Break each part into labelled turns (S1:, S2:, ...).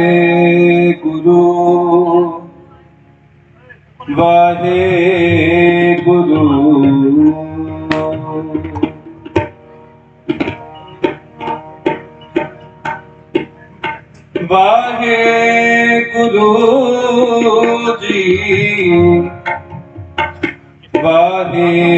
S1: वाहेगुरु वाहेगुरु वाहेगुरु जी वाहेगुरु।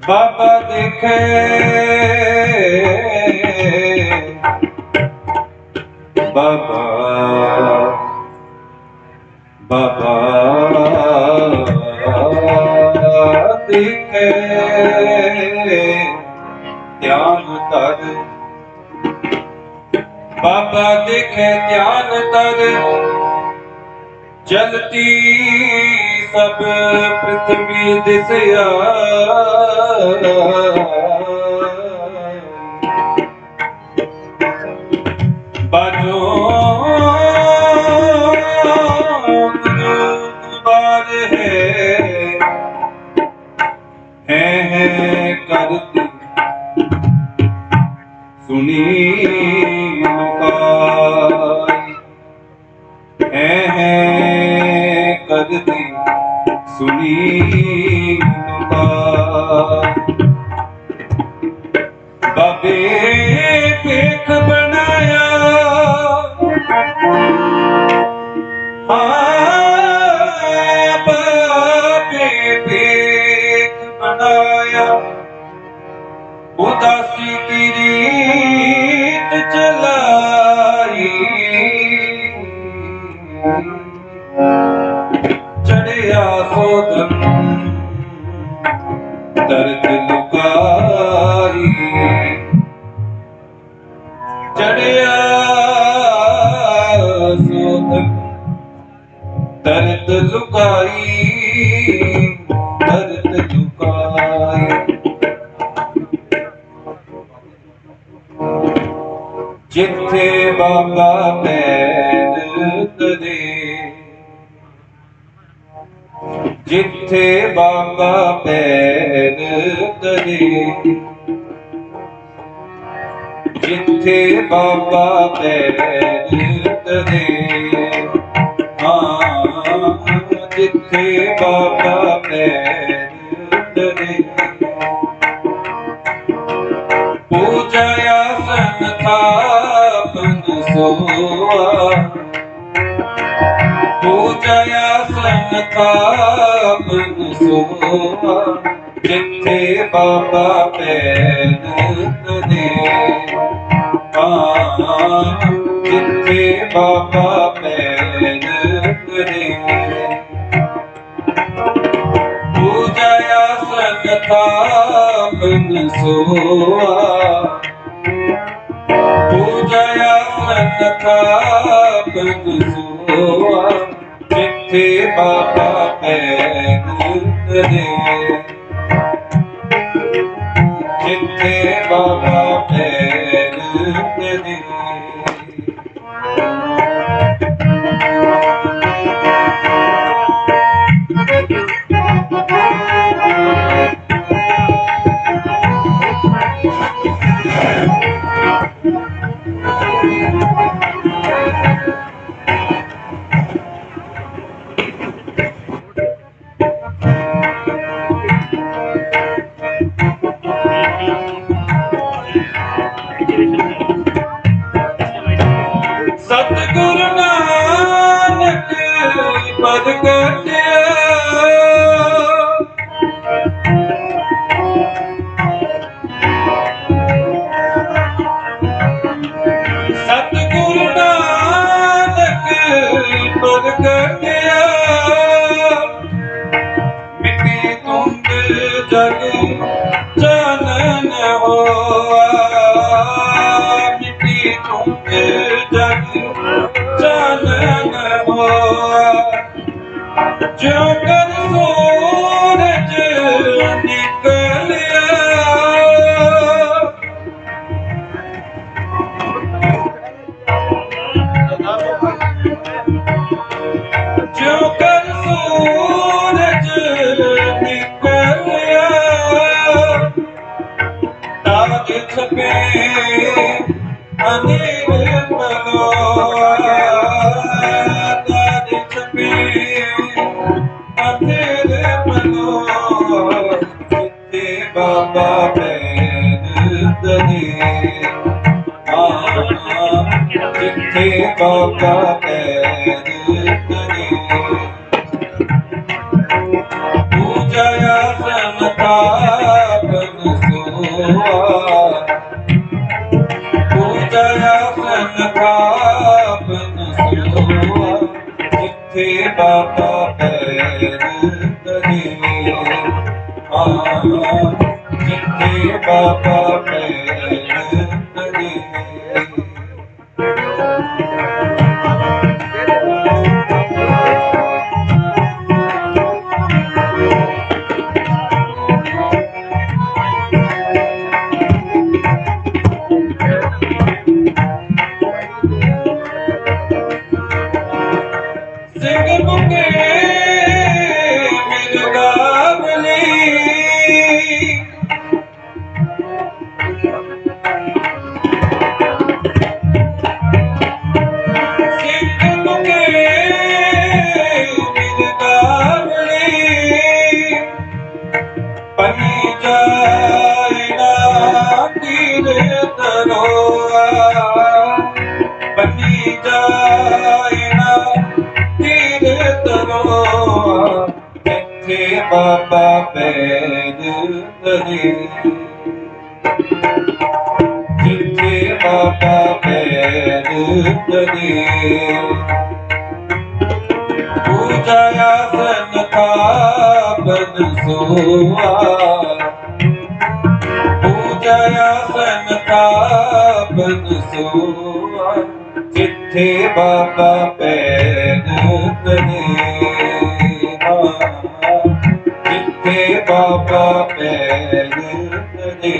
S1: बाबा देखे बाबा बाबा देखे ध्यान तर बाबा देखे ध्यान तर जलती सब पृथ्वी दिसया बाजो बार है करती सुनी लुकाई है करती सुनी बाबे पेख बनाया बाबे पेख बनाया उदासी की रीत चलाई चढ़िया सोदन दर्द लुकाई चढ़िया सोदन दर्द लुकाई दर्द लुकाई। जिथे बाबा पैर करे जिथे बाबा पैर करे जिथे बाबा पैर करे हाँ जिथे बाबा पैर करे पूजाया संथापन सोआ पूजाया संथापन सोआ जिथे बाबा पैर करे जिथे बाबा पैर करे पूजाया संथापन सोआ पूजाया संथापन सोआ जिथे बाबा पैर करे जिथे बाबा पैर करे। सतगुरु नानक प्रगटया सतगुरु नानक प्रगटया मिट्टी तुंग जग चानन होआ मिट्टी तुंग जग चानन होआ जो कर सूरज निकले बाबा बैन तने जिथे बाबा बैन तने पूजया संतापन सोआ पूजया संतापन सोआ जिथे बाबा बैन तने जिथे बाबा बैन तने बाबा बैन तने जिथे बाबा बैन तने पूजया संतापन सोआ पूजया संतापन सोआ जिथे बाबा बैन तने जिथे बाबा बैन तने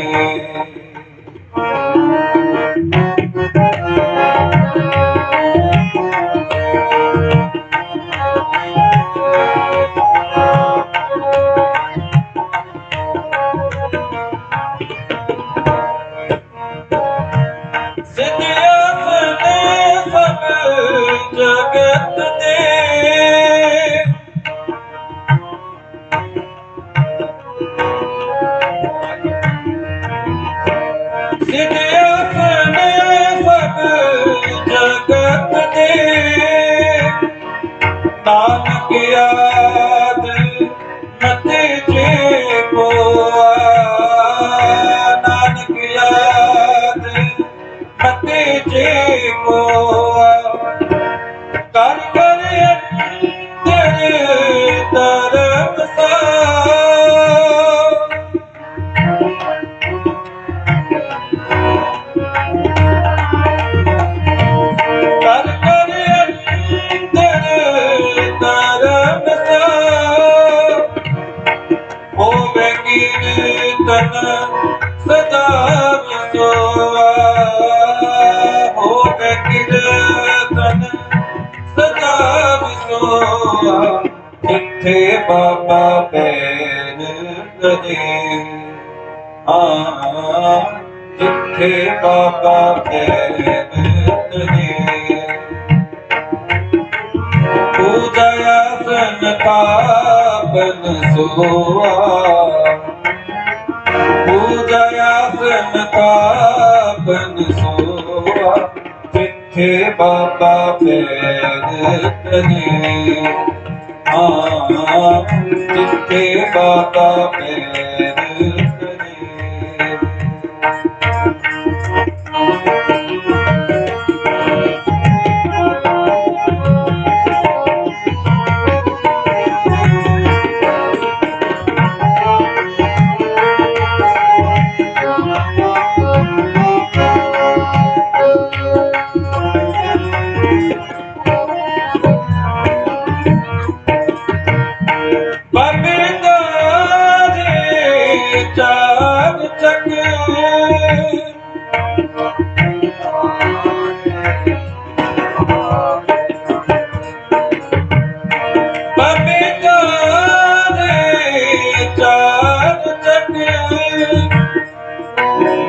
S1: नानक याद मते जे कोआ नानक याद मते जे कोआ कर कर तेरे तरफ सा सदा सोआ हो कीर्तन सदा सोआ जिथे बाबा बैन तने जिथे बाबा बैन तने पूजया संतापन सोआ पूजया संतापन सोआ जिथे बाबा बैन तने जिथे बाबा बैन तने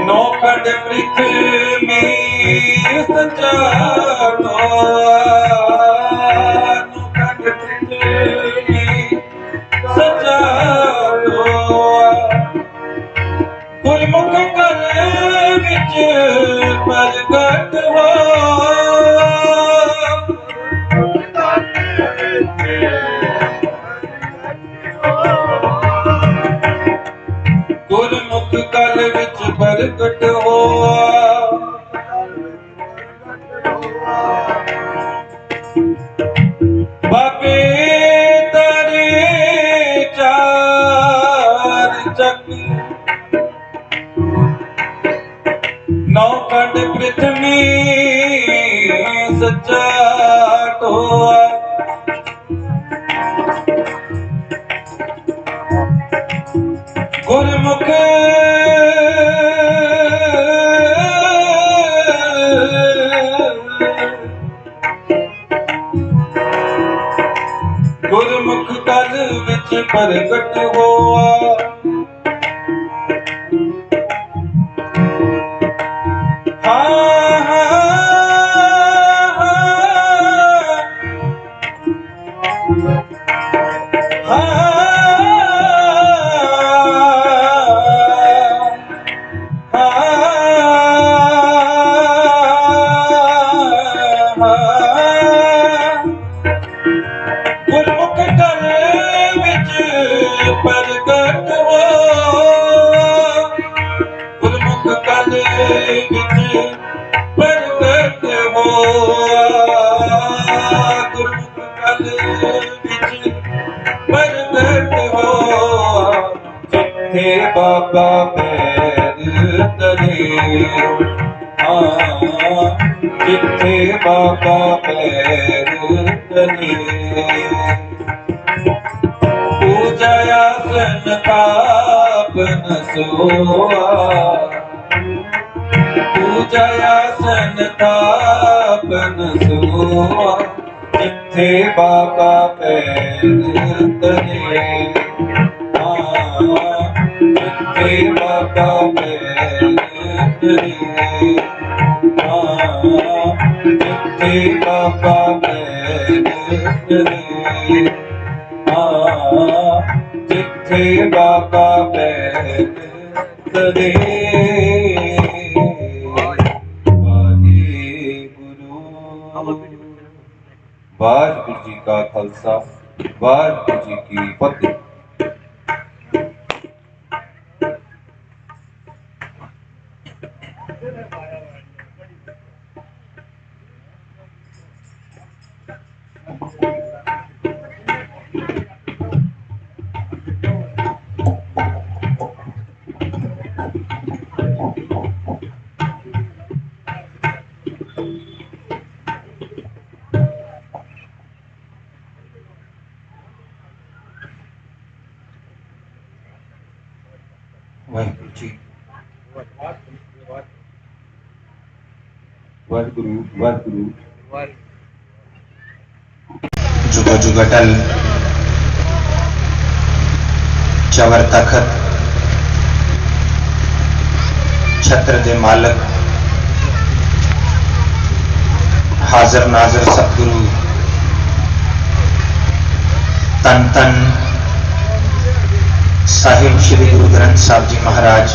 S1: नौखंड पृथ्वी सजानो नौखंड पृथ्वी सजानो ਵਿੱਚ ਪ੍ਰਗਟ ਹੋ ਗੁਰਮੁਖ ਕਲ ਵਿੱਚ ਪ੍ਰਗਟ ਹੋਆ ਬਾਬੇ ਤਰੇ ਚਾਰ ਚੱਕ नौ खंड पृथ्वी सच्चा टोआ गुरमुख गुरमुख कल विच प्रगट होआ गुरमुख कल विच प्रगट हो गुरमुख कल विच प्रगट हो गुरमुख कल विच प्रगट हो जिथे बाबा पैर तले जिथे बाबा पैर तले पूजया संतापन सोआ पूजया संतापन सोआ जिथे बाबा पैर तले जिथे बाबा पैर तले जिथे बाबा पैर तले जिथे बाबा पैर तले वाहिगुरु जी का खालसा वाहिगुरु जी की फतेह। वाहिगुरु जी वाहिगुरु वाहिगुरु
S2: जुग जुग अटल चवर तखत छत्र दे मालक हाजर नाजर सतगुरु तन तन साहिब श्री गुरु ग्रंथ साहब जी महाराज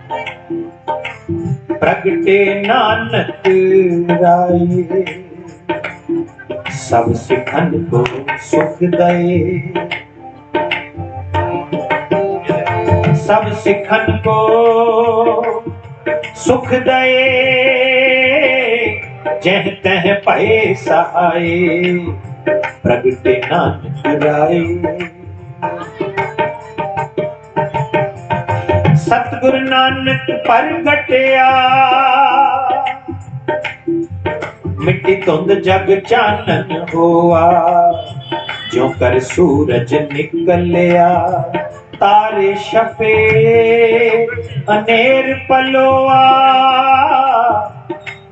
S3: प्रगटे नानक राये, सब सिखन को सुख दए, सब सिखन को सुख दए, जह तह पाए सहाय, प्रगटे नानक राये। सतगुरु नानक प्रगटिया, मिट्टी धुंध जग चानन होआ, ज्यों कर सूरज निकलिया, तारे छपे अनेर पलोआ,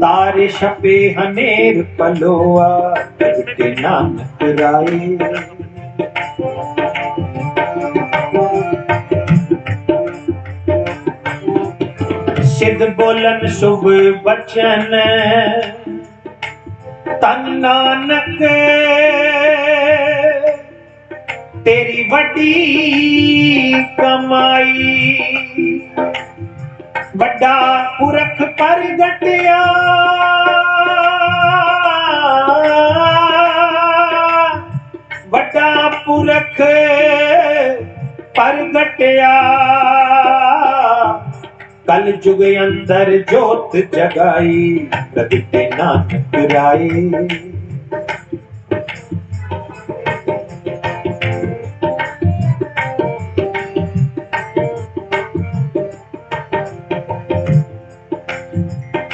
S3: तारे छपे अनेर पलोआ, प्रगटे नानक राये। सिद्ध बोलन शुभ बचन, तन नानक तेरी वड्डी कमाई, वड्डा पुरख प्रगटिया, वड्डा पुरख प्रगटिया, कल जुग अंदर जोत जगाई, प्रगटे नानक राये।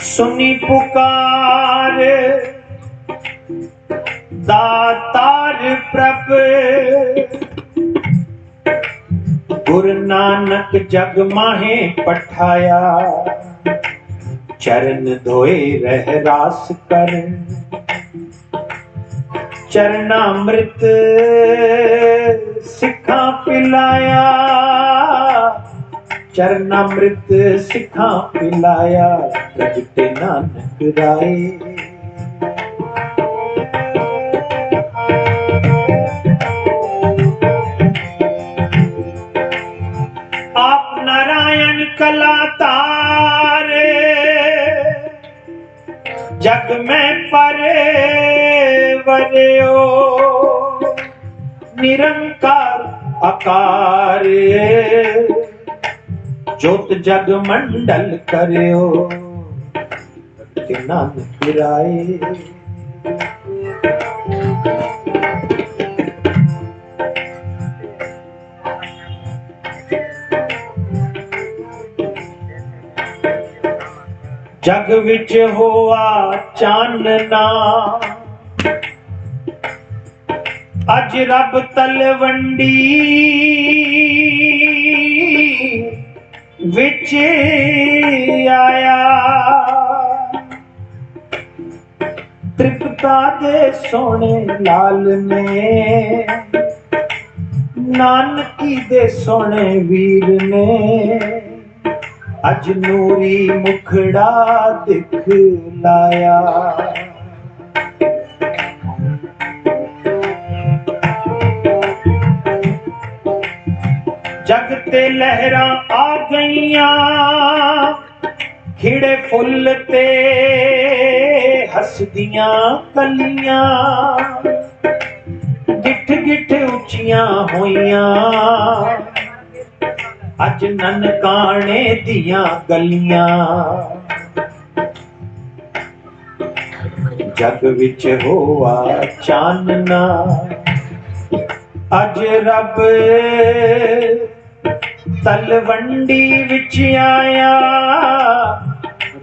S3: सुनी पुकार दातार प्रभ, गुरु नानक जग माहे पठाया, चरण धोए रह रास कर, चरणामृत सिखा पिलाया, चरणामृत सिखा पिलाया, प्रगटे नानक राये। आप नारायण कलातार, जग में परे वरयो, निरंकार आकार, ज्योत जग मंडल करयो, प्रगटे नानक राये। जग विच होआ चानना, अज रब तलवंडी विच आया, त्रिपता दे सोने लाल ने, नानकी दे सोने वीर ने, अज नूरी मुखड़ा दिखलाया। जग ते लहरां आ गईयां, खिड़े फुल ते हसदियां कलियां, गिठ गिठ उचियां होइयां, अज ननकाने दियां गलियां। जग विच होआ चानना, अज रब तलवंडी विच आया,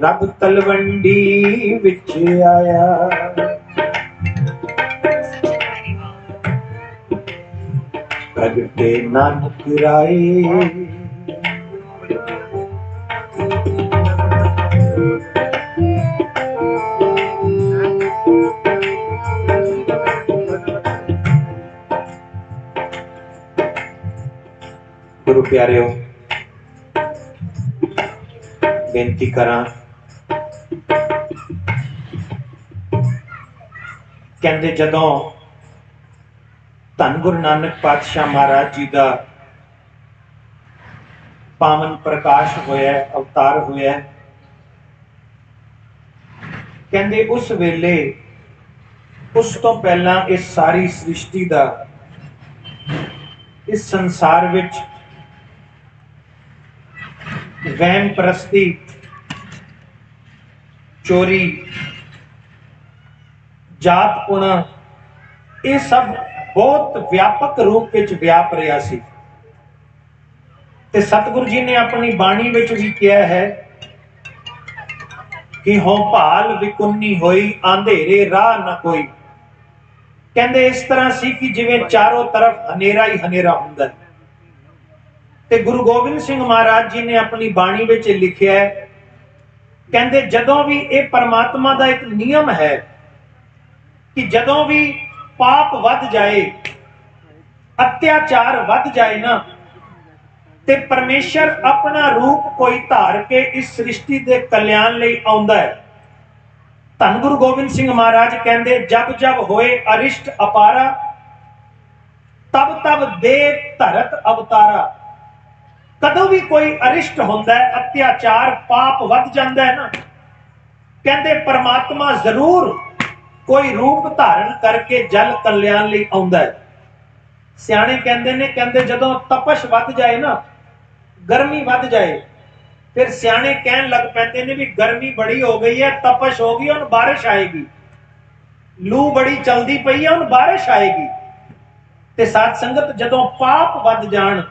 S3: रब तलवंडी विच आया। प्रगटे नानक राये। गुरु प्यारेओ, बेनती करा, कहते जदों धन गुरु नानक पातशाह महाराज जी का पावन प्रकाश होया, अवतार होया, ਕਹਿੰਦੇ ਉਸ ਵੇਲੇ ਉਸ ਤੋਂ ਪਹਿਲਾਂ ਇਸ ਸਾਰੀ ਸ੍ਰਿਸ਼ਟੀ ਦਾ ਇਸ ਸੰਸਾਰ ਵਿੱਚ ਵਹਿਮ ਪ੍ਰਸਤੀ, ਚੋਰੀ, ਜਾਤ ਪੁਣਾ, ਇਹ ਸਭ ਬਹੁਤ ਵਿਆਪਕ ਰੂਪ ਵਿੱਚ ਵਿਆਪ ਰਿਹਾ ਸੀ। ਤੇ ਸਤਿਗੁਰੂ ਜੀ ਨੇ ਆਪਣੀ ਬਾਣੀ ਵਿੱਚ ਵੀ ਕਿਹਾ ਹੈ ਕਿ ਹੋ ਭਾਲ ਵਿਕੁੰਨੀ ਹੋਈ, ਆਂਧੇਰੇ ਰਾਹ ਨਾ ਕੋਈ। ਕਹਿੰਦੇ ਇਸ ਤਰ੍ਹਾਂ ਸੀ ਕਿ ਜਿਵੇਂ ਚਾਰੋਂ ਤਰਫ ਹਨੇਰਾ ਹੀ ਹਨੇਰਾ ਹੁੰਦਾ ਹੈ। ਤੇ ਗੁਰੂ ਗੋਬਿੰਦ ਸਿੰਘ ਮਹਾਰਾਜ ਜੀ ਨੇ ਆਪਣੀ ਬਾਣੀ ਵਿੱਚ ਲਿਖਿਆ ਹੈ, ਕਹਿੰਦੇ ਜਦੋਂ ਵੀ ਇਹ ਪਰਮਾਤਮਾ ਦਾ ਇੱਕ ਨਿਯਮ ਹੈ ਕਿ ਜਦੋਂ ਵੀ ਪਾਪ ਵੱਧ ਜਾਏ, ਅਤਿਆਚਾਰ ਵੱਧ ਜਾਏ ਨਾ, ਤੇ ਪਰਮੇਸ਼ਰ ਆਪਣਾ ਰੂਪ ਕੋਈ ਧਾਰ ਕੇ ਇਸ ਸ੍ਰਿਸ਼ਟੀ ਦੇ ਕਲਿਆਣ ਲਈ ਆਉਂਦਾ ਹੈ। ਧੰਨ ਗੁਰੂ ਗੋਬਿੰਦ ਸਿੰਘ ਮਹਾਰਾਜ ਕਹਿੰਦੇ ਜਬ ਜਬ ਹੋਏ ਅਰਿਸ਼ਟ ਅਪਾਰਾ, ਤਬ ਤਬ ਦੇ ਧਰਤ ਅਵਤਾਰਾ। ਕਦੋਂ ਵੀ ਕੋਈ ਅਰਿਸ਼ਟ ਹੁੰਦਾ ਹੈ, ਅਤਿਆਚਾਰ, ਪਾਪ ਵੱਧ ਜਾਂਦਾ ਹੈ ਨਾ, ਕਹਿੰਦੇ ਪਰਮਾਤਮਾ ਜ਼ਰੂਰ ਕੋਈ ਰੂਪ ਧਾਰਨ ਕਰਕੇ ਜਲ ਕਲਿਆਣ ਲਈ ਆਉਂਦਾ ਹੈ। ਸਿਆਣੇ ਕਹਿੰਦੇ ਨੇ, ਕਹਿੰਦੇ ਜਦੋਂ ਤਪਸ਼ ਵੱਧ ਜਾਏ ਨਾ, ਗਰਮੀ ਵੱਧ ਜਾਏ, ਫਿਰ ਸਿਆਣੇ ਕਹਿਣ ਲੱਗ ਪੈਂਦੇ ਨੇ ਵੀ ਗਰਮੀ ਬੜੀ ਹੋ ਗਈ ਹੈ, ਤਪਸ਼ ਹੋ ਗਈ, ਹੁਣ ਬਾਰਿਸ਼ ਆਏਗੀ। ਲੂ ਬੜੀ ਚਲਦੀ ਪਈ ਹੈ, ਹੁਣ ਬਾਰਿਸ਼ ਆਏਗੀ। ਤੇ ਸਾਧ ਸੰਗਤ ਜਦੋਂ ਪਾਪ ਵੱਧ ਜਾਣ,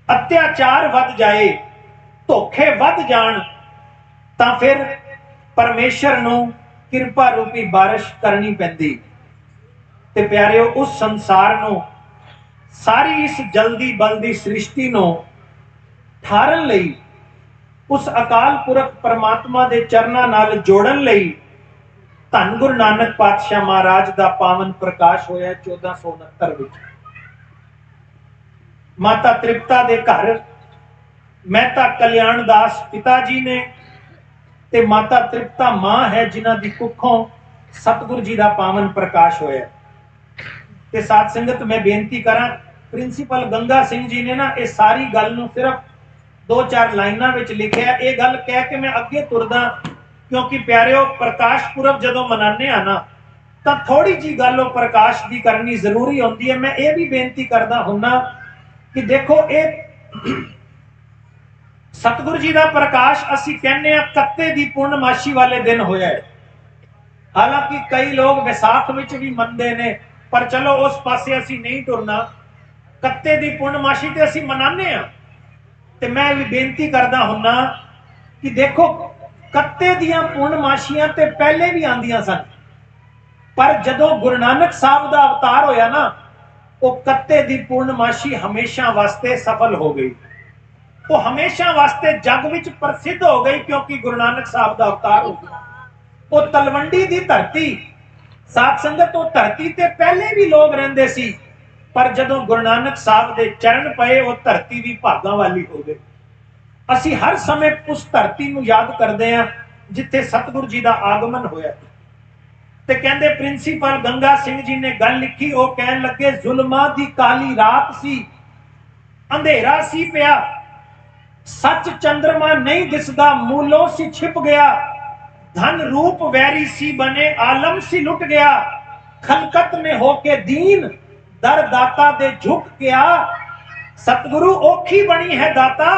S3: ਅਤਿਆਚਾਰ ਵੱਧ ਜਾਏ, ਧੋਖੇ ਵੱਧ ਜਾਣ, ਤਾਂ ਫਿਰ ਪਰਮੇਸ਼ਰ ਨੂੰ ਕਿਰਪਾ ਰੂਪੀ ਬਾਰਿਸ਼ ਕਰਨੀ ਪੈਂਦੀ। ਤੇ ਪਿਆਰਿਓ, ਉਸ ਸੰਸਾਰ ਨੂੰ, ਸਾਰੀ ਇਸ ਜਲਦੀ ਬਲਦੀ ਸ੍ਰਿਸ਼ਟੀ ਨੂੰ ਠਾਰਨ ਲਈ, ਉਸ ਅਕਾਲ ਪੁਰਖ ਪਰਮਾਤਮਾ ਦੇ ਚਰਨਾਂ ਨਾਲ ਜੋੜਨ ਲਈ ਧੰਨ ਗੁਰੂ ਨਾਨਕ ਪਾਤਸ਼ਾਹ ਮਹਾਰਾਜ ਦਾ ਪਾਵਨ ਪ੍ਰਕਾਸ਼ ਹੋਇਆ 1469 ਵਿੱਚ। ਮਾਤਾ ਤ੍ਰਿਪਤਾ ਦੇ ਘਰ ਮਹਿਤਾ ਕਲਿਆਣ ਦਾਸ ਪਿਤਾ ਜੀ ਨੇ, ਤੇ ਮਾਤਾ ਤ੍ਰਿਪਤਾ ਮਾਂ ਹੈ ਜਿਨ੍ਹਾਂ ਦੀ ਕੁੱਖੋਂ ਸਤਿਗੁਰੂ ਜੀ ਦਾ ਪਾਵਨ ਪ੍ਰਕਾਸ਼ ਹੋਇਆ। ਤੇ ਸਾਧ ਸੰਗਤ, ਮੈਂ ਬੇਨਤੀ ਕਰਾਂ, ਪ੍ਰਿੰਸੀਪਲ ਗੰਗਾ ਸਿੰਘ ਜੀ ਨੇ ਨਾ ਇਹ ਸਾਰੀ ਗੱਲ ਨੂੰ ਸਿਰਫ 2-4 ਲਾਈਨਾਂ ਵਿੱਚ ਲਿਖਿਆ। ਇਹ ਗੱਲ ਕਹਿ ਕੇ ਮੈਂ ਅੱਗੇ ਤੁਰਦਾ, ਕਿਉਂਕਿ ਪਿਆਰਿਓ, ਪ੍ਰਕਾਸ਼ ਪੁਰਬ ਜਦੋਂ ਮਨਾਉਂਦੇ ਆ ਨਾ, ਤਾਂ ਥੋੜੀ ਜੀ ਗੱਲ ਉਹ ਪ੍ਰਕਾਸ਼ ਦੀ ਕਰਨੀ ਜ਼ਰੂਰੀ ਹੁੰਦੀ ਹੈ। ਮੈਂ ਇਹ ਵੀ ਬੇਨਤੀ ਕਰਦਾ ਹੁੰਨਾ ਕਿ ਦੇਖੋ, ਇਹ ਸਤਿਗੁਰੂ ਜੀ ਦਾ ਪ੍ਰਕਾਸ਼ ਅਸੀਂ ਕਹਿੰਦੇ ਆ ਕੱਤੇ ਦੀ ਪੂਰਨਮਾਸ਼ੀ ਵਾਲੇ ਦਿਨ ਹੋਇਆ ਹੈ। ਹਾਲਾਂਕਿ ਕਈ ਲੋਕ ਵਿਸਾਖ ਵਿੱਚ ਵੀ ਮੰਨਦੇ ਨੇ, ਪਰ ਚਲੋ ਉਸ ਪਾਸੇ ਅਸੀਂ ਨਹੀਂ ਤੁਰਨਾ। ਕੱਤੇ ਦੀ ਪੂਰਨਮਾਸ਼ੀ ਤੇ ਅਸੀਂ ਮਨਾਉਂਦੇ ਆ। ਤੇ ਮੈਂ ਵੀ ਬੇਨਤੀ ਕਰਦਾ ਹੁੰਨਾ ਕਿ ਦੇਖੋ, ਕੱਤੇ ਦੀਆਂ ਪੂਰਨਮਾਸ਼ੀਆਂ ਤੇ ਪਹਿਲੇ ਵੀ ਆਉਂਦੀਆਂ ਸਨ, ਪਰ ਜਦੋਂ ਗੁਰੂ ਨਾਨਕ ਸਾਹਿਬ ਦਾ ਅਵਤਾਰ ਹੋਇਆ ਨਾ, ਉਹ ਕੱਤੇ ਦੀ ਪੂਰਨਮਾਸ਼ੀ ਹਮੇਸ਼ਾ ਵਾਸਤੇ ਸਫਲ ਹੋ ਗਈ। ਉਹ ਹਮੇਸ਼ਾ ਵਾਸਤੇ ਜਗ ਵਿੱਚ ਪ੍ਰਸਿੱਧ ਹੋ ਗਈ, ਕਿਉਂਕਿ ਗੁਰੂ ਨਾਨਕ ਸਾਹਿਬ ਦਾ ਅਵਤਾਰ ਹੋ ਗਿਆ। ਉਹ ਤਲਵੰਡੀ ਦੀ ਧਰਤੀ, ਸਾਧ ਸੰਗਤ, ਉਹ ਧਰਤੀ ਤੇ ਪਹਿਲੇ ਵੀ ਲੋਕ ਰਹਿੰਦੇ ਸੀ, ਪਰ ਜਦੋਂ ਗੁਰੂ ਨਾਨਕ ਸਾਹਿਬ ਦੇ ਚਰਨ ਪਏ, ਉਹ ਧਰਤੀ ਵੀ ਭਾਗਾਂ ਵਾਲੀ ਹੋ ਗਈ। ਅਸੀਂ ਹਰ ਸਮੇਂ ਉਸ ਧਰਤੀ ਨੂੰ ਯਾਦ ਕਰਦੇ ਹਾਂ ਜਿੱਥੇ ਸਤਿਗੁਰੂ ਜੀ ਦਾ ਆਗਮਨ ਹੋਇਆ। ਤੇ ਕਹਿੰਦੇ ਪ੍ਰਿੰਸੀਪਲ ਗੰਗਾ ਸਿੰਘ ਜੀ ਨੇ ਗੱਲ ਲਿਖੀ, ਉਹ ਕਹਿਣ ਲੱਗੇ, ਜ਼ੁਲਮਾਂ ਦੀ ਕਾਲੀ ਰਾਤ ਸੀ, ਅੰਧੇਰਾ ਸੀ ਪਿਆ, ਸੱਚ ਚੰਦਰਮਾ ਨਹੀਂ ਦਿਸਦਾ, ਮੂਲੋਂ ਸੀ ਛਿਪ ਗਿਆ, ਧਨ रूप वैरी सी बने, आलम सी लुट गया, खलकत में होके दीन दर दाता दे झुक गया। सतगुरु औखी बनी है दाता,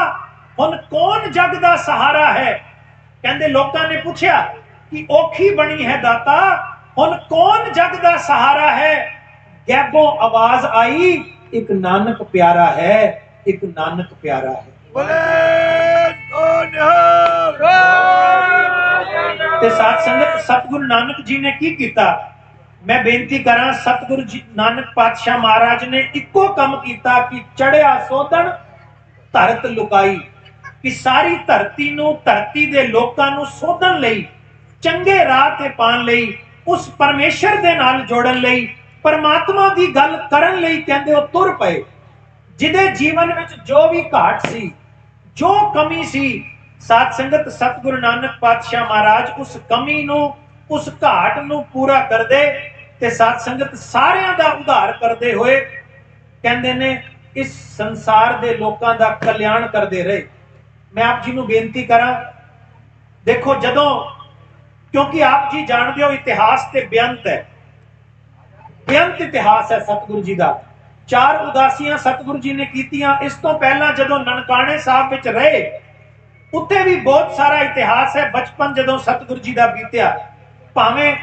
S3: हुन कौन जग दा सहारा है। कहंदे लोकां ने पूछया कि औखी बनी है दाता, हुन कौन जग दा सहारा है। गैबों आवाज आई, एक नानक प्यारा है, एक नानक प्यारा है। ਤੇ ਸਾਧ ਸੰਗਤ, ਸਤਿਗੁਰੂ ਨਾਨਕ ਜੀ ਨੇ ਕੀ ਕੀਤਾ? ਮੈਂ ਬੇਨਤੀ ਕਰਾਂ, ਸਤਿਗੁਰੂ ਜੀ ਨਾਨਕ ਪਾਤਸ਼ਾਹ ਮਹਾਰਾਜ ਨੇ ਇੱਕੋ ਕੰਮ ਕੀਤਾ ਕਿ ਚੜਿਆ ਸੋਧਣ ਧਰਤ ਲੁਕਾਈ, ਕਿ ਸਾਰੀ ਧਰਤੀ ਨੂੰ, ਧਰਤੀ ਦੇ ਲੋਕਾਂ ਨੂੰ ਸੋਧਣ ਲਈ, ਚੰਗੇ ਰਾਹ ਤੇ ਪਾਉਣ ਲਈ, ਉਸ ਪਰਮੇਸ਼ਰ ਦੇ ਨਾਲ ਜੋੜਨ ਲਈ, ਪਰਮਾਤਮਾ ਦੀ ਗੱਲ ਕਰਨ ਲਈ ਕਹਿੰਦੇ ਉਹ ਤੁਰ ਪਏ। ਜਿਹਦੇ ਜੀਵਨ ਵਿੱਚ ਜੋ ਵੀ ਘਾਟ ਸੀ, ਜੋ ਕਮੀ ਸੀ, ਸਾਧ ਸੰਗਤ, ਸਤਿਗੁਰੂ ਨਾਨਕ ਪਾਤਸ਼ਾਹ ਮਹਾਰਾਜ ਉਸ ਕਮੀ ਨੂੰ, ਉਸ ਘਾਟ ਨੂੰ ਪੂਰਾ ਕਰਦੇ ਤੇ ਸਾਧ ਸੰਗਤ ਸਾਰਿਆਂ ਦਾ ਉਧਾਰ ਕਰਦੇ ਹੋਏ ਕਹਿੰਦੇ ਨੇ ਇਸ ਸੰਸਾਰ ਦੇ ਲੋਕਾਂ ਦਾ ਕਲਿਆਣ ਕਰਦੇ ਰਹੇ। ਮੈਂ ਆਪ ਜੀ ਨੂੰ ਬੇਨਤੀ ਕਰਾਂ, ਦੇਖੋ, ਜਦੋਂ क्योंकि आप जी जानते हो इतिहास ते बेअंत है, बेअंत इतिहास है सतगुरु जी का। 4 उदासियां सतगुरु जी ने कीतियां। इस तो पहला जदों ननकाने साहब विच रहे उत्थे भी बहुत सारा इतिहास है। बचपन जदों सतगुरु जी का बीतिया, भावें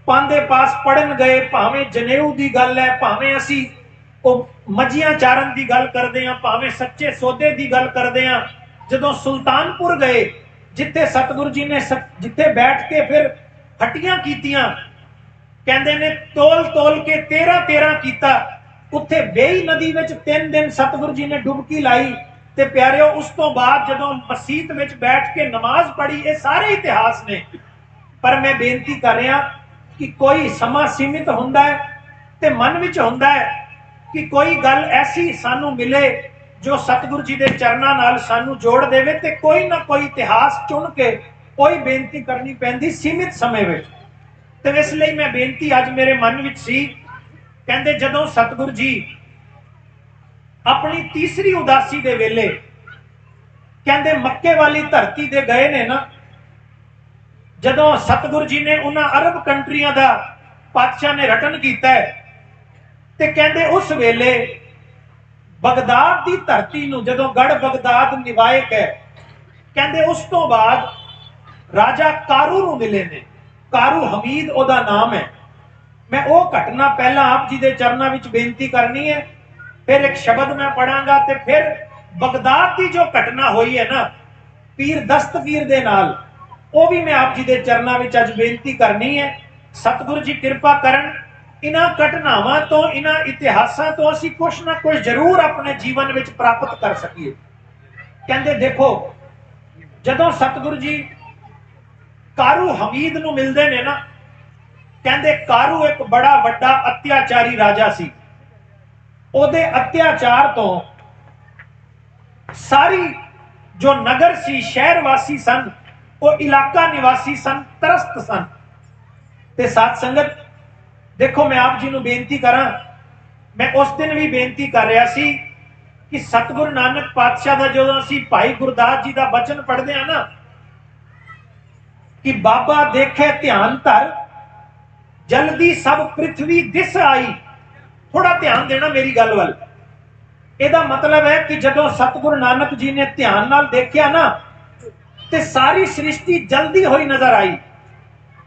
S3: पांदे पास पढ़न गए, भावें जनेऊ की गल है, भावें असी मजियां चारन की गल करते हैं, भावें सच्चे सौदे की गल करते हैं। जदों सुल्तानपुर गए जिथे सतगुरु जी ने जिथे बैठ के फिर हट्टियां कीतियां, कहंदे ने तोल तोल के 13 कीता। उत्थे बेई नदी विच 3 दिन सतगुरु जी ने डुबकी लाई। ते प्यारिओ उस तो बाद जदों मसीत विच बैठ के नमाज पढ़ी, ये सारे इतिहास ने। पर मैं बेनती कर रहा कि कोई समा सीमित हुंदा है ते मन विच हुंदा है कि कोई गल ऐसी सानू मिले जो सतगुरु जी के चरणों नाल सानू जोड़ देवे, ते कोई ना कोई इतिहास चुन के कोई बेनती करनी पैंदी सीमित समय विच। ते इसलिए मैं बेनती अज मेरे मन विच सी, कहंदे जदों सतगुरु जी अपनी तीसरी उदासी दे वेले कहंदे मक्के वाली धरती ते गए ने ना, जदों सतगुरु जी ने उन्हां अरब कंट्रियां दा पातशाह ने रटन कीता है, ते कहंदे उस वेले बगदाद दी धरती नूं जदों गढ़ बगदाद निवायक है, कहंदे उस तो बाद राजा कारू नूं मिले ने। कारू हमीद ओदा नाम है। मैं वो घटना पहला आप जी के चरणों में बेनती करनी है, फिर एक शब्द मैं पढ़ांगा, ते फिर बगदाद की जो घटना हुई है ना पीर दस्तगीर दे नाल, वो भी मैं आप जी के चरणों में अज बेनती करनी है। सतगुरु जी कृपा करन, इन्हां घटनावां तो इन्हां इतिहासां तो असीं कुछ ना कुछ जरूर अपने जीवन में प्राप्त कर सकीए। कहंदे देखो जदों सतगुरु जी कारू हमीद नूं मिलदे ने ना, कहंदे कारू एक बड़ा वड्डा अत्याचारी राजा सी। ओदे अत्याचार तो सारी जो नगर सी, शहर वासी सन, वो इलाका निवासी सन, त्रस्त सन। ते साथ संगत देखो मैं आप जी नूं बेनती करा, मैं उस दिन भी बेनती कर रहा सी कि सतगुरु नानक पातशाह का जो असीं भाई गुरदास जी का बचन पढ़ते हैं ना कि बाबा देखे ध्यान धर जल्दी सब पृथ्वी दिस आई। थोड़ा ध्यान देना मेरी गल वल। एदा मतलब है कि जदों सतगुरु नानक जी ने ध्यान नाल देखिया ना, ते सारी सृष्टि जल्दी हुई नजर आई।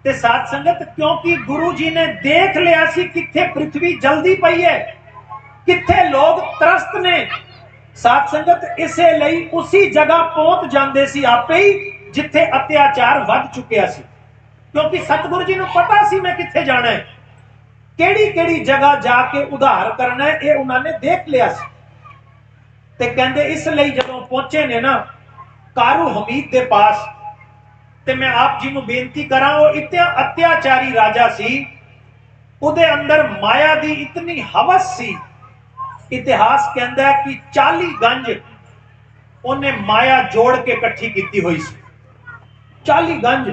S3: ते साथ संगत क्योंकि गुरु जी ने देख लिया सी किथे पृथ्वी जल्दी पई है, किथे लोग त्रस्त ने। साथ संगत इसे लई उसी जगह पहुंच जांदे सी आपे ही जिथे अत्याचार वध चुकिया सी, क्योंकि सतगुरु जी नूं पता सी मैं किथे जाना है, केड़ी केड़ी जगह जाके उधार करना है, ये उन्होंने देख लिया सी। ते कहंदे इसलिए जदों पहुंचे ने ना कारू हमीद के पास, ते मैं आप जी नूं बेनती करा, वो इतना अत्याचारी राजा सी, उहदे अंदर माया दी इतनी हवस सी। इतिहास कहंदा है कि 40 गंज उन्हें माया जोड़ के इकट्ठी की हुई सी। 40 गंज।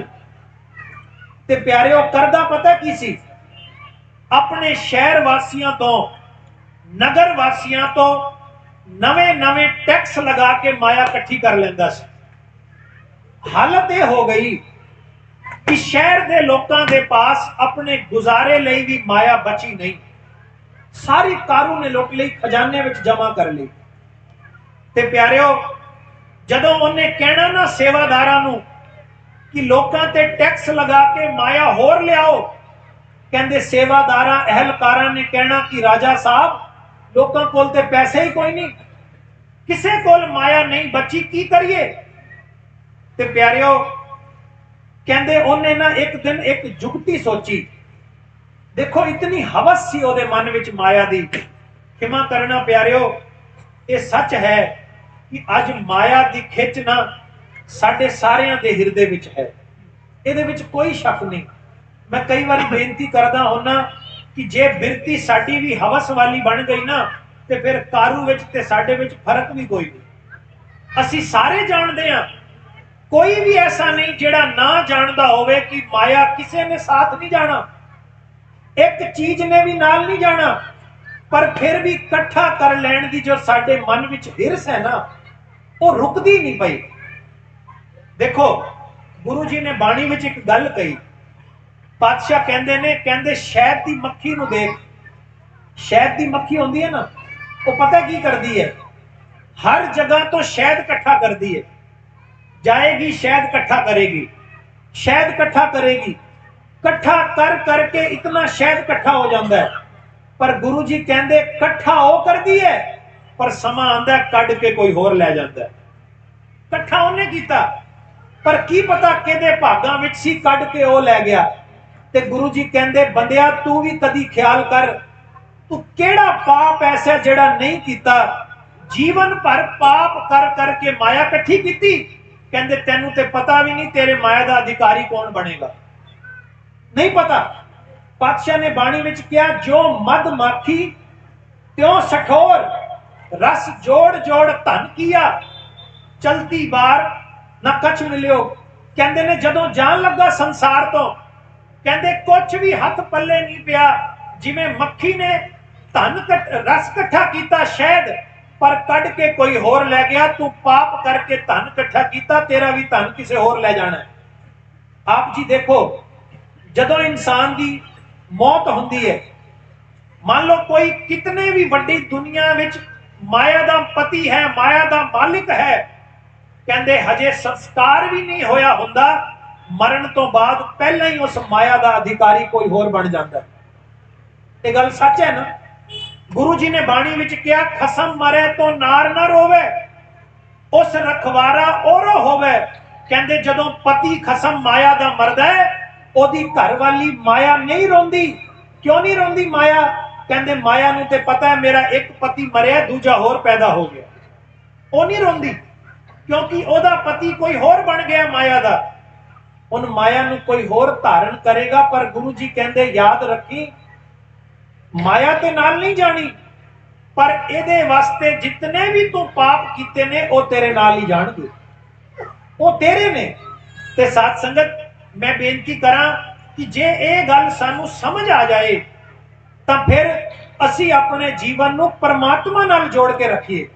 S3: ते प्यारिओ करदा पता की सी, अपने शहर वासियों तो, नगर वासियों तो नवे नवे टैक्स लगा के माया इकट्ठी कर लेंदा सी। हालत यह हो गई कि शहर के लोगों के पास अपने गुजारे लिए भी माया बची नहीं, सारी कारू ने लोक लिए खजाने में जमा कर ली। ते प्यारिओ जदों उन्हें कहना ना सेवादारां नूं कि लोकां ते टैक्स लगा के माया होर लियाओ, कहंदे सेवादारां अहलकारां ने कहना कि राजा साहब लोकां कोल ते पैसे ही कोई नहीं, किसे कोल माया नहीं बची, की करिए। ते प्यारिओ कहंदे उन्हें ना एक दिन एक जुगती सोची। देखो इतनी हवस सी ओदे मन विच माया दी। क्षमा करना प्यारिओ, ये सच है कि अज माया दी खिच ना साडे सारियां दे हिरदे विच है, इहदे विच कोई शक नहीं। मैं कई बार बेनती करदा होना कि जे बिरती साडी भी हवस वाली बन गई ना, ते फिर कारू विच ते साडे विच फर्क भी कोई नहीं। असीं सारे जानदे हां, कोई भी ऐसा नहीं जिहड़ा ना जानदा होवे कि माया किसे ने साथ नहीं जाना, एक चीज ने भी नाल नहीं जाना, पर फिर भी इकट्ठा कर लैण दी जो साडे मन विच हिरस है ना, वो रुकदी नहीं पई। देखो ਗੁਰੂ ਜੀ ਨੇ ਬਾਣੀ ਵਿੱਚ ਇੱਕ ਗੱਲ ਕਹੀ। ਪਾਤਸ਼ਾਹ ਕਹਿੰਦੇ ਨੇ, ਕਹਿੰਦੇ ਸ਼ਹਿਦ ਦੀ ਮੱਖੀ ਨੂੰ ਦੇਖ। ਸ਼ਹਿਦ ਦੀ ਮੱਖੀ ਹੁੰਦੀ ਹੈ ਨਾ, ਉਹ ਪਤਾ ਕੀ ਕਰਦੀ ਹੈ? ਹਰ ਜਗ੍ਹਾ ਤੋਂ ਸ਼ਹਿਦ ਇਕੱਠਾ ਕਰਦੀ ਹੈ। ਜਾਏਗੀ ਸ਼ਹਿਦ ਇਕੱਠਾ ਕਰੇਗੀ, ਸ਼ਹਿਦ ਇਕੱਠਾ ਕਰੇਗੀ, ਇਕੱਠਾ ਕਰ ਕਰਕੇ ਇਤਨਾ ਸ਼ਹਿਦ ਇਕੱਠਾ ਹੋ ਜਾਂਦਾ ਹੈ। ਪਰ ਗੁਰੂ ਜੀ ਕਹਿੰਦੇ ਇਕੱਠਾ ਉਹ ਕਰਦੀ ਹੈ, ਪਰ ਸਮਾਂ ਆਂਦਾ ਕੱਢ ਕੇ ਕੋਈ ਹੋਰ ਲੈ ਜਾਂਦਾ। ਇਕੱਠਾ ਉਹਨੇ ਕੀਤਾ, ਪਰ ਕੀ ਪਤਾ ਕਿਹਦੇ ਭਾਗਾਂ ਵਿੱਚ ਸੀ, ਕੱਢ ਕੇ ਉਹ ਲੈ ਗਿਆ। ਤੇ ਗੁਰੂ ਜੀ ਕਹਿੰਦੇ ਬੰਦਿਆ ਤੂੰ ਵੀ ਕਦੀ ਖਿਆਲ ਕਰ, ਤੂੰ ਕਿਹੜਾ ਪਾਪ ਐਸਾ ਜਿਹੜਾ ਨਹੀਂ ਕੀਤਾ। ਜੀਵਨ ਭਰ ਪਾਪ ਕਰ ਕਰਕੇ ਮਾਇਆ ਇਕੱਠੀ ਕੀਤੀ। ਕਹਿੰਦੇ ਤੈਨੂੰ ਤੇ ਪਤਾ ਵੀ ਨਹੀਂ ਤੇਰੇ ਮਾਇਆ ਦਾ ਅਧਿਕਾਰੀ ਕੌਣ ਬਣੇਗਾ, ਨਹੀਂ ਪਤਾ। ਪਾਤਸ਼ਾਹ ਨੇ ਬਾਣੀ ਵਿੱਚ ਕਿਹਾ, ਜੋ ਮਦ ਮਾਖੀ ਤਿਉ ਸਠੋਰ, ਰਸ ਜੋੜ ਜੋੜ ਧਨ ਕੀਆ, ਚਲਤੀ ਬਾਰ ਨਾ ਕਛ ਮਿਲਿਓ। ਕਹਿੰਦੇ ਨੇ ਜਦੋਂ ਜਾਣ ਲੱਗਾ ਸੰਸਾਰ ਤੋਂ, ਕਹਿੰਦੇ ਕੁਝ ਵੀ ਹੱਥ ਪੱਲੇ ਨਹੀਂ ਪਿਆ। ਜਿਵੇਂ ਮੱਖੀ ਨੇ ਧਨ ਰਸ ਇਕੱਠਾ ਕੀਤਾ ਸ਼ਹਿਦ, ਪਰ ਕੱਢ ਕੇ ਕੋਈ ਹੋਰ ਲੈ ਗਿਆ। ਤੂੰ ਪਾਪ ਕਰਕੇ ਧਨ ਇਕੱਠਾ ਕੀਤਾ, ਤੇਰਾ ਵੀ ਧਨ ਕਿਸੇ ਹੋਰ ਲੈ ਜਾਣਾ। ਆਪ ਜੀ ਦੇਖੋ, ਜਦੋਂ ਇਨਸਾਨ ਦੀ ਮੌਤ ਹੁੰਦੀ ਹੈ, ਮੰਨ ਲਓ ਕੋਈ ਕਿਤਨੇ ਵੀ ਵੱਡੀ ਦੁਨੀਆ ਵਿੱਚ ਮਾਇਆ ਦਾ ਪਤੀ ਹੈ, ਮਾਇਆ ਦਾ ਮਾਲਿਕ ਹੈ, ਕਹਿੰਦੇ ਹਜੇ ਸੰਸਕਾਰ ਵੀ ਨਹੀਂ ਹੋਇਆ ਹੁੰਦਾ, ਮਰਨ ਤੋਂ ਬਾਅਦ ਪਹਿਲਾਂ ਹੀ ਉਸ ਮਾਇਆ ਦਾ ਅਧਿਕਾਰੀ ਕੋਈ ਹੋਰ ਬਣ ਜਾਂਦਾ। ਇਹ ਗੱਲ ਸੱਚ ਹੈ ਨਾ। ਗੁਰੂ ਜੀ ਨੇ ਬਾਣੀ ਵਿੱਚ ਕਿਹਾ, ਖਸਮ ਮਰੇ ਤੋਂ ਨਾਰ ਨਾ ਰੋਵੇ, ਉਸ ਰਖਵਾਰਾ ਔਰੋ ਹੋਵੇ। ਕਹਿੰਦੇ ਜਦੋਂ ਪਤੀ ਖਸਮ ਮਾਇਆ ਦਾ ਮਰਦਾ ਹੈ, ਉਹਦੀ ਘਰ ਵਾਲੀ ਮਾਇਆ ਨਹੀਂ ਰੋਂਦੀ। ਕਿਉਂ ਨਹੀਂ ਰੋਂਦੀ ਮਾਇਆ? ਕਹਿੰਦੇ ਮਾਇਆ ਨੂੰ ਤੇ ਪਤਾ ਹੈ ਮੇਰਾ ਇੱਕ ਪਤੀ ਮਰਿਆ, ਦੂਜਾ ਹੋਰ ਪੈਦਾ ਹੋ ਗਿਆ। ਉਹ ਨਹੀਂ ਰੋਂਦੀ ਕਿਉਂਕਿ ਉਹਦਾ ਪਤੀ ਕੋਈ ਹੋਰ ਬਣ ਗਿਆ ਮਾਇਆ ਦਾ। ਹੁਣ ਮਾਇਆ ਨੂੰ ਕੋਈ ਹੋਰ ਧਾਰਨ ਕਰੇਗਾ, ਪਰ ਗੁਰੂ ਜੀ ਕਹਿੰਦੇ ਯਾਦ ਰੱਖੀ, ਮਾਇਆ ਤੇ ਨਾਲ ਨਹੀਂ ਜਾਣੀ, ਪਰ ਇਹਦੇ ਵਾਸਤੇ ਜਿਤਨੇ ਵੀ ਤੂੰ ਪਾਪ ਕੀਤੇ ਨੇ ਉਹ ਤੇਰੇ ਨਾਲ ਹੀ ਜਾਣਗੇ, ਉਹ ਤੇਰੇ ਨੇ। ਤੇ ਸਾਧ ਸੰਗਤ, ਮੈਂ ਬੇਨਤੀ ਕਰਾਂ ਕਿ ਜੇ ਇਹ ਗੱਲ ਸਾਨੂੰ ਸਮਝ ਆ ਜਾਏ ਤਾਂ ਫਿਰ ਅਸੀਂ ਆਪਣੇ ਜੀਵਨ ਨੂੰ ਪਰਮਾਤਮਾ ਨਾਲ ਜੋੜ ਕੇ ਰੱਖੀਏ।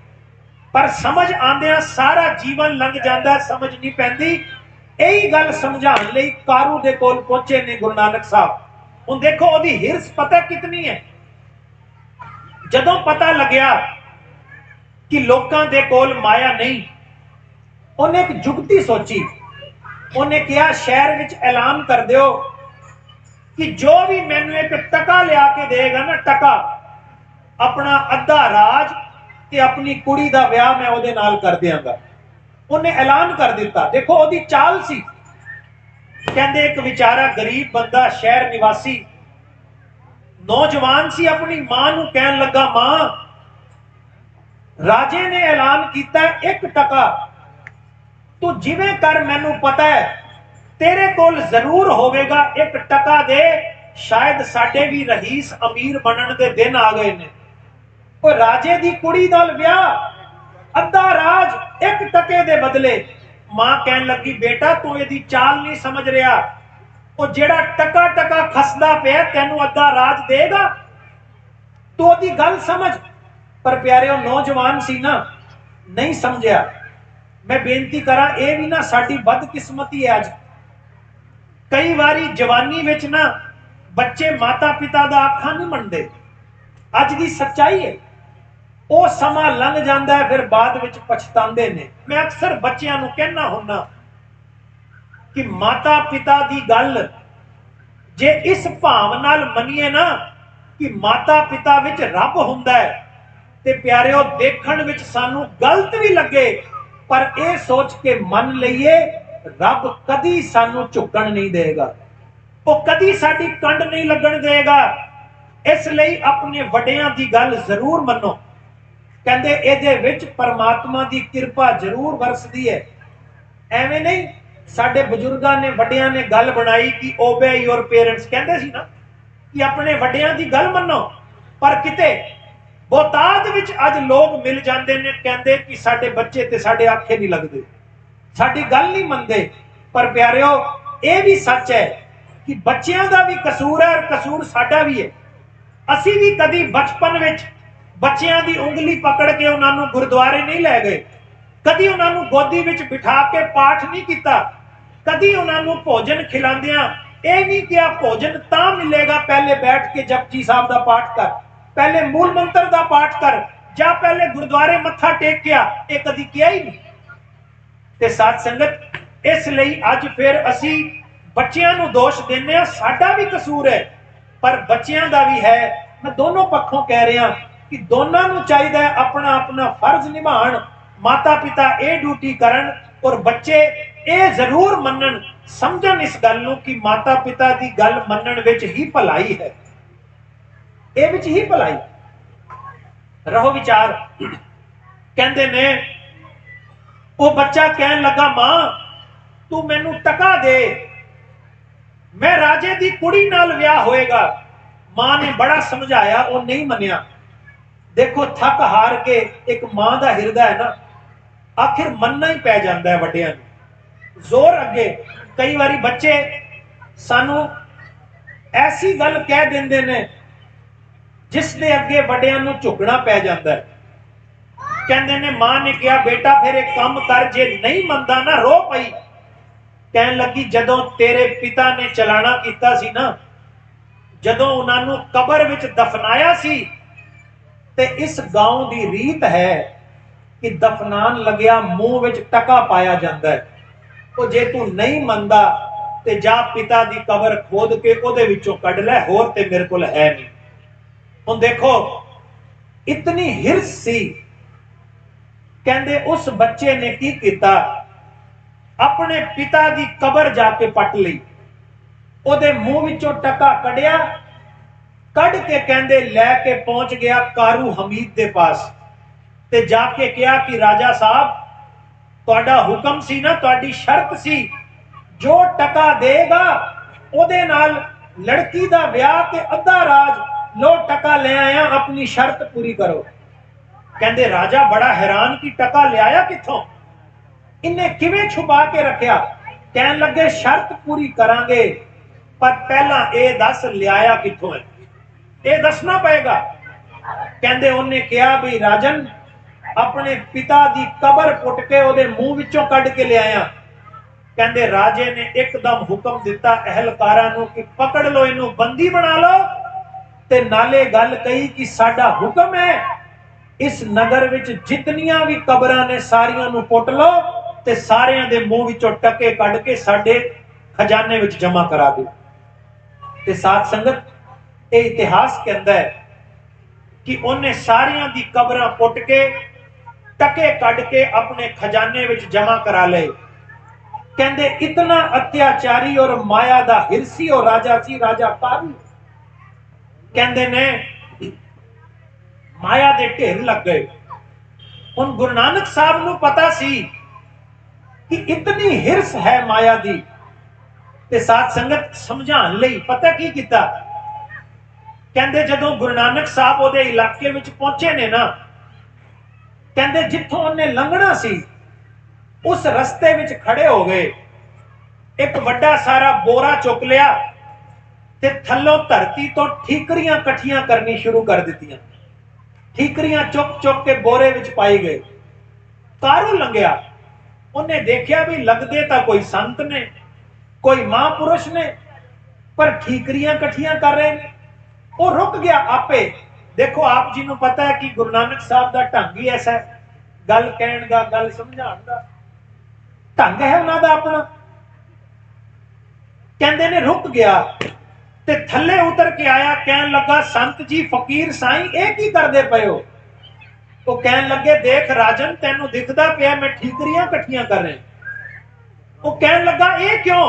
S3: ਪਰ ਸਮਝ ਆਉਂਦਿਆਂ ਸਾਰਾ ਜੀਵਨ ਲੰਘ ਜਾਂਦਾ, ਸਮਝ ਨਹੀਂ ਪੈਂਦੀ। ਇਹੀ ਗੱਲ ਸਮਝਾਉਣ ਲਈ ਕਾਰੂ ਦੇ ਕੋਲ ਪਹੁੰਚੇ ਨੇ ਗੁਰੂ ਨਾਨਕ ਸਾਹਿਬ। ਹੁਣ ਦੇਖੋ ਉਹਦੀ ਹਿਰਸ ਪਤਾ ਕਿਤਨੀ ਹੈ। ਜਦੋਂ ਪਤਾ ਲੱਗਿਆ ਕਿ ਲੋਕਾਂ ਦੇ ਕੋਲ ਮਾਇਆ ਨਹੀਂ, ਉਹਨੇ ਇੱਕ ਜੁਗਤੀ ਸੋਚੀ। ਉਹਨੇ ਕਿਹਾ ਸ਼ਹਿਰ ਵਿੱਚ ਐਲਾਨ ਕਰ ਦਿਓ ਕਿ ਜੋ ਵੀ ਮੈਨੂੰ ਇੱਕ ਟਕਾ ਲਿਆ ਕੇ ਦੇਗਾ ਨਾ, ਟਕਾ, ਆਪਣਾ ਅੱਧਾ ਰਾਜ ਤੇ ਆਪਣੀ ਕੁੜੀ ਦਾ ਵਿਆਹ ਮੈਂ ਉਹਦੇ ਨਾਲ ਕਰ ਦਿਆਂਗਾ। ਉਹਨੇ ਐਲਾਨ ਕਰ ਦਿੱਤਾ। ਦੇਖੋ ਉਹਦੀ ਚਾਲ ਸੀ। ਕਹਿੰਦੇ ਇੱਕ ਵਿਚਾਰਾ ਗਰੀਬ ਬੰਦਾ, ਸ਼ਹਿਰ ਨਿਵਾਸੀ ਨੌਜਵਾਨ ਸੀ, ਆਪਣੀ ਮਾਂ ਨੂੰ ਕਹਿਣ ਲੱਗਾ, ਮਾਂ, ਰਾਜੇ ਨੇ ਐਲਾਨ ਕੀਤਾ 1 ਟਕਾ, ਤੂੰ ਜਿਵੇਂ ਕਰ, ਮੈਨੂੰ ਪਤਾ ਹੈ ਤੇਰੇ ਕੋਲ ਜ਼ਰੂਰ ਹੋਵੇਗਾ 1 ਟਕਾ ਦੇ। ਸ਼ਾਇਦ ਸਾਡੇ ਵੀ ਰਹੀਸ ਅਮੀਰ ਬਣਨ ਦੇ ਦਿਨ ਆ ਗਏ ਨੇ। ਉਹ ਰਾਜੇ ਦੀ ਕੁੜੀ ਨਾਲ ਵਿਆਹ, ਅੱਧਾ ਰਾਜ 1 ਟਕੇ ਦੇ ਬਦਲੇ। ਮਾਂ ਕਹਿਣ ਲੱਗੀ, ਬੇਟਾ ਤੂੰ ਇਹਦੀ ਚਾਲ ਨਹੀਂ ਸਮਝ ਰਿਹਾ। ਉਹ ਜਿਹੜਾ ਟਕਾ ਟਕਾ ਖਸਦਾ ਪਿਆ, ਤੈਨੂੰ ਅੱਧਾ ਰਾਜ ਦੇਗਾ? ਤੂੰ ਉਹਦੀ ਗੱਲ ਸਮਝ। ਪਰ ਪਿਆਰਿਓ, ਨੌਜਵਾਨ ਸੀ ਨਾ, ਨਹੀਂ ਸਮਝਿਆ। ਮੈਂ ਬੇਨਤੀ ਕਰਾਂ, ਇਹ ਵੀ ਨਾ ਸਾਡੀ ਬਦਕਿਸਮਤੀ ਹੈ। ਅੱਜ ਕਈ ਵਾਰੀ ਜਵਾਨੀ ਵਿੱਚ ਨਾ ਬੱਚੇ ਮਾਤਾ ਪਿਤਾ ਦਾ ਆਖਾਂ ਨਹੀਂ ਮੰਨਦੇ। ਅੱਜ ਦੀ ਸੱਚਾਈ ਹੈ। ਉਹ ਸਮਾਂ ਲੰਘ ਜਾਂਦਾ ਹੈ, ਫਿਰ ਬਾਅਦ ਵਿੱਚ ਪਛਤਾਉਂਦੇ ਨੇ। ਮੈਂ ਅਕਸਰ ਬੱਚਿਆਂ ਨੂੰ ਕਹਿਣਾ ਹੁੰਦਾ ਕਿ ਮਾਤਾ ਪਿਤਾ ਦੀ ਗੱਲ ਜੇ ਇਸ ਭਾਵ ਨਾਲ ਮੰਨੀਏ ਨਾ ਕਿ ਮਾਤਾ ਪਿਤਾ ਵਿੱਚ ਰੱਬ ਹੁੰਦਾ ਹੈ, ਤੇ ਪਿਆਰਿਓ, ਦੇਖਣ ਵਿੱਚ ਸਾਨੂੰ ਗਲਤ ਵੀ ਲੱਗੇ, ਪਰ ਇਹ ਸੋਚ ਕੇ ਮੰਨ ਲਈਏ, ਰੱਬ ਕਦੀ ਸਾਨੂੰ ਝੁਕਣ ਨਹੀਂ ਦੇਗਾ। ਉਹ ਕਦੀ ਸਾਡੀ ਕੰਡ ਨਹੀਂ ਲੱਗਣ ਦੇਗਾ। ਇਸ ਲਈ ਆਪਣੇ ਵੱਡਿਆਂ ਦੀ ਗੱਲ ਜ਼ਰੂਰ ਮੰਨੋ। ਕਹਿੰਦੇ ਇਹਦੇ ਵਿੱਚ ਪਰਮਾਤਮਾ ਦੀ ਕਿਰਪਾ ਜ਼ਰੂਰ ਵਰਸਦੀ ਹੈ। ਐਵੇਂ ਨਹੀਂ, ਸਾਡੇ ਬਜ਼ੁਰਗਾਂ ਨੇ, ਵੱਡਿਆਂ ਨੇ ਗੱਲ ਬਣਾਈ ਕਿ ਓਬੇ ਯੋਰ ਪੇਰੈਂਟਸ, ਕਹਿੰਦੇ ਸੀ ਨਾ ਕਿ ਆਪਣੇ ਵੱਡਿਆਂ ਦੀ ਗੱਲ ਮੰਨੋ। ਪਰ ਕਿਤੇ ਬਹੁਤਾਤ ਵਿੱਚ ਅੱਜ ਲੋਕ ਮਿਲ ਜਾਂਦੇ ਨੇ, ਕਹਿੰਦੇ ਕਿ ਸਾਡੇ ਬੱਚੇ ਤੇ ਸਾਡੇ ਆਖੇ ਨਹੀਂ ਲੱਗਦੇ, ਸਾਡੀ ਗੱਲ ਨਹੀਂ ਮੰਨਦੇ। ਪਰ ਪਿਆਰਿਓ, ਇਹ ਵੀ ਸੱਚ ਹੈ ਕਿ ਬੱਚਿਆਂ ਦਾ ਵੀ ਕਸੂਰ ਹੈ, ਔਰ ਕਸੂਰ ਸਾਡਾ ਵੀ ਹੈ। ਅਸੀਂ ਵੀ ਕਦੀ ਬਚਪਨ ਵਿੱਚ ਬੱਚਿਆਂ ਦੀ ਉਂਗਲੀ ਪਕੜ ਕੇ ਉਹਨਾਂ ਨੂੰ ਗੁਰਦੁਆਰੇ ਨਹੀਂ ਲੈ ਗਏ, ਕਦੀ ਉਹਨਾਂ ਨੂੰ ਗੋਦੀ ਵਿੱਚ ਬਿਠਾ ਕੇ ਪਾਠ ਨਹੀਂ ਕੀਤਾ, कदी उन्होंने भोजन खिलांदियां ਇਹ नहीं किया भोजन तां मिलेगा पहले बैठ के जपजी साहब का पाठ कर, पहले मूल मंत्र का पाठ कर, जा पहले गुरुद्वारे मत्था टेक के आ, ये कदी किया ही नहीं। ते साथ संगत इसलिए अज फिर असी बच्चियां नूं दोष देने आ, साडा भी कसूर है पर बच्चियां दा भी है। मैं दोनों पक्षों कह रहा कि दोनों नूं चाहिदा है अपना अपना फर्ज निभाण, माता पिता ये ड्यूटी करन और बच्चे ये जरूर मनन, समझन इस गल नूं कि माता पिता दी गल मनन विच ही भलाई है, ये विच ही भलाई। रहो विचार कहंदे ने वो बच्चा कहन लगा मां तू मैनू टका दे, मैं राजे दी कुड़ी नाल ब्याह होएगा। मां ने बड़ा समझाया, वो नहीं मनिया। देखो थक हार के एक मां दा हिरदा है ना, आखिर मनना ही पै जाता है वड्डियां नूं, जोर अगे। कई बारी बच्चे सानू ऐसी गल कह देंदे ने जिस दे अगे वड्डियां नूं झुकना पै जाता है। कहंदे ने मां ने कहा बेटा फिर एक काम कर, जे नहीं मनदा ना रो पई। कहन लगी जदों तेरे पिता ने चलाना कीता सी ना, जदों उन्हां नूं कबर विच दफनाया सी, ते इस गांव दी रीत है कि दफनान लग्या मुंह विच टका पाया जाता है। तो जे तू नहीं मनदा ते जा पिता दी कबर खोद के ओदे विचों कढ लै, होर ते मेरे कोल है नहीं। हुण देखो इतनी हिरस सी, कहंदे उस बच्चे ने की कीता, अपने पिता दी कबर जाके पट लई, ओदे मुंह विचों टका कढिया, कढ के कहंदे लैके पहुंच गया कारू हमीद दे पास, ते जाके कहा कि राजा साहब तुहाडा हुक्म सी ना, तुहाडी शर्त सी, जो टका देगा ओदे नाल लड़की दा ब्याह ते अद्धा राज, लो टका ले आया, अपनी शर्त पूरी करो। कहंदे राजा बड़ा हैरान कि टका ले आया किथों, इन्हें किवें छुपा के रखिया। कहन लगे शर्त पूरी करांगे पर पहला ये दस लिया किथों है, ये दसना पएगा। कहंदे उन्हें कहा भी राजन अपने पिता दी कबर पुट के ओदे मुंह विचों कढ के ले आया। कहंदे राजे ने एकदम हुक्म दिता अहलकारां नूं कि पकड़ लो इनू, बंदी बना लो, ते नाले गल कही कि साडा हुक्म है इस नगर विच जितनियां भी कबरां ने सारियां नूं पुट लो ते सारियां दे मुंह विचों टके कढ के साडे खजाने विच जमा करा दो। ते साथ संगत ये इतिहास कहंदा है कि उन्हें सारियां दी कबरां पुट के टके कढ के अपने खजाने विच जमा करा ले। कहंदे इतना अत्याचारी और माया दा हिरसी और राजा सी राजा कारू। कहंदे ने माया दे ढेर लग गए। हुण गुरु नानक साहब नूं पता सी कि इतनी हिरस है माया दी, ते साथ संगत समझाण लई पता की कीता। कहंदे जदों गुरु नानक साहब ओदे इलाके विच पहुंचे ने ना, कहंदे जिथों उन्हें लंघना सी उस रस्ते विच खड़े हो गए, एक वड्डा सारा बोरा चुक लिया ते थल्लों धरती तो ठीकरियां कट्ठियां करनी शुरू कर दित्तियां। ठीकरियां चुक चुक के बोरे विच पाई गए। कारू लंघिया, उन्हें देखिया भी लगदे तां कोई संत ने, कोई महापुरुष ने, पर ठीकरियां कट्ठियां कर रहे ने। वो रुक गया आपे। देखो आप जी नूं पता है कि गुरु नानक साहब दा ढंग ही ऐसा है, गल कहण दा, गल समझाण दा ढंग है उन्हां दा अपना। कहंदे ने रुक गया ते थल्ले उतर के आया, कहन लगा संत जी फकीर साईं ये की करदे पए हो। तो कहन लगे देख राजन तैनू दिखदा पिया मैं ठीकरियां कट्ठियां कर रहे। वो कहन लगा ये क्यों।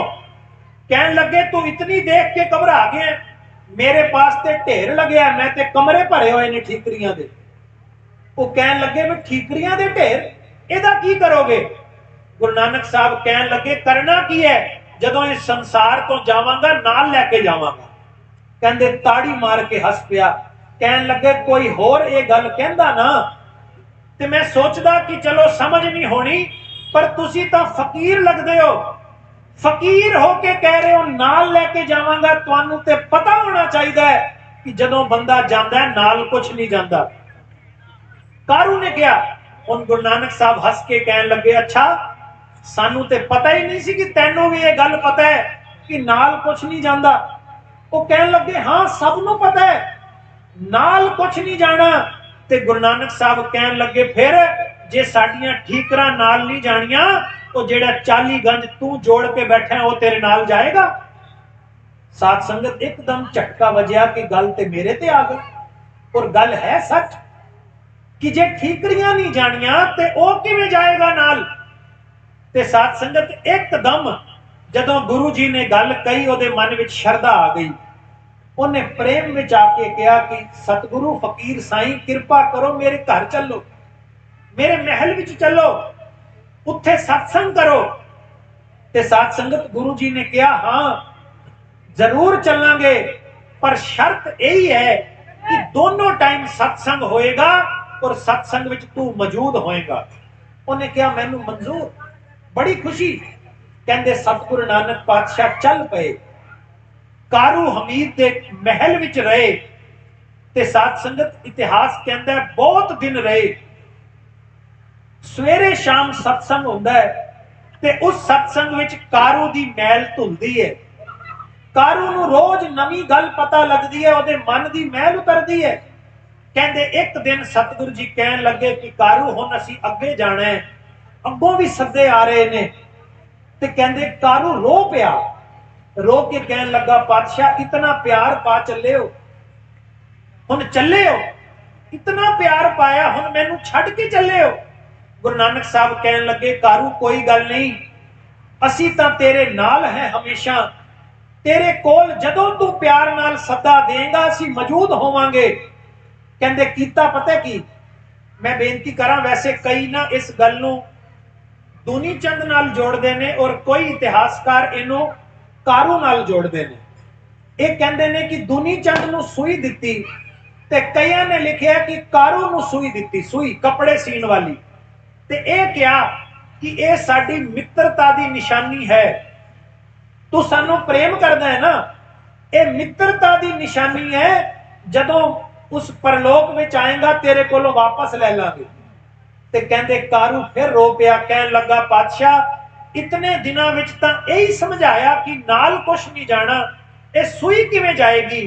S3: कहन लगे तू इतनी देख के घबरा गया, मेरे पास ते ढेर लगे, मैं ते कमरे भरे हुए ने ठीकरियां दे। वो कहन लगे मैं ठीकरियां दे ढेर, इहदा की करोगे। गुरु नानक साहब कहन लगे करना की है, जदों इस संसार तो जावांगा नाल लैके जावांगा। कहंदे ताड़ी मार के हस पिया। कहन लगे कोई होर ये गल कहंदा ना ते मैं सोचदा कि चलो समझ नहीं होनी, पर तुसी तां फकीर लगदे हो। फकीर होके कह रहे हो नाल लेके जावांगा, तुहानू ते पता होना चाहिए है कि जदों बंदा जांदा है नाल कुछ नहीं जांदा। कारू ने कहा। हुण गुरु नानक साहब हस के कहन लगे अच्छा सानू ते पता ही नहीं सी कि तैनू भी ये गल पता है कि नाल कुछ नहीं जांदा। वो कहन लगे हाँ सब नू पता है नाल कुछ नहीं जाना। ते गुरु नानक साहब कहन लगे फिर जे साडियां ठीकरां नाल नहीं जानियां तो जेड़ा 40 गंज तू जोड़ के बैठा है वो तेरे नाल जाएगा। साध संगत एकदम झटका वजया कि गल ते मेरे ते आ गई। और गल है सच कि जे ठीकरियां नहीं जानियां ते ओ किवें जाएगा नाल। ते साध संगत एकदम जदों गुरु जी ने गल कही ओदे मन विच शरधा आ गई। उन्हें प्रेम विच आके कहा कि सतगुरु फकीर साईं कृपा करो मेरे घर चलो, मेरे महल विच चलो, उत्थे सत्संग करो। ते साध संगत गुरु जी ने कहा हाँ जरूर चलांगे पर शर्त यही है कि दोनों टाइम सत्संग होएगा और सत्संग विच तू मौजूद होएगा। उन्हें कहा मैनू मंजूर, बड़ी खुशी। कहंदे सतगुरु नानक पातशाह चल पे कारू हमीद के महल विच रहे। ते साध संगत इतिहास कहंदा है बहुत दिन रहे। सवेरे शाम सत्संग हुंदा है ते उस सत्संग विच कारू दी मैल धुलदी है। कारू नूं रोज नवी गल पता लगदी है, ओदे मन दी मैल उतरदी है। कहंदे एक दिन सतगुरु जी कहन लगे कि कारू हुण असीं अगे जाना है, अगों भी सद्दे आ रहे ने। ते कहंदे कारू रो पिया, रो के कहन लगा पातशाह इतना प्यार पा चले हो, हुण चले हो, इतना प्यार पाया हुण मैनू छड्ड के चले हो। गुरु नानक साहब कहन लगे कारू कोई गल नहीं, असीं तां तेरे नाल है हमेशा, तेरे कोल जदों तू प्यार नाल सदा देंगा असीं मौजूद होवांगे। कहंदे कीता पता की मैं बेनती करां, वैसे कई ना इस गल नूं दूनी चंद नाल जोड़दे ने और कोई इतिहासकार इनू कारू नाल जोड़दे ने। ये कहंदे ने कि दूनी चंद नूं सूई दित्ती ते कईयां ने लिखिया कि कारू नूं सूई दित्ती, सूई कपड़े सीन वाली। ते ये क्या कि ये साडी मित्रता दी निशानी है, तू सानू प्रेम करदा है ना, ये मित्रता दी निशानी है। जदों उस परलोक विच आएगा तेरे कोलों वापस ले लांगे। ते कहंदे कारू फिर रो पिया, कहन लगा पातशाह इतने दिनां विच तां यही समझाया कि नाल कुछ नहीं जाना, ये सूई किवें जाएगी।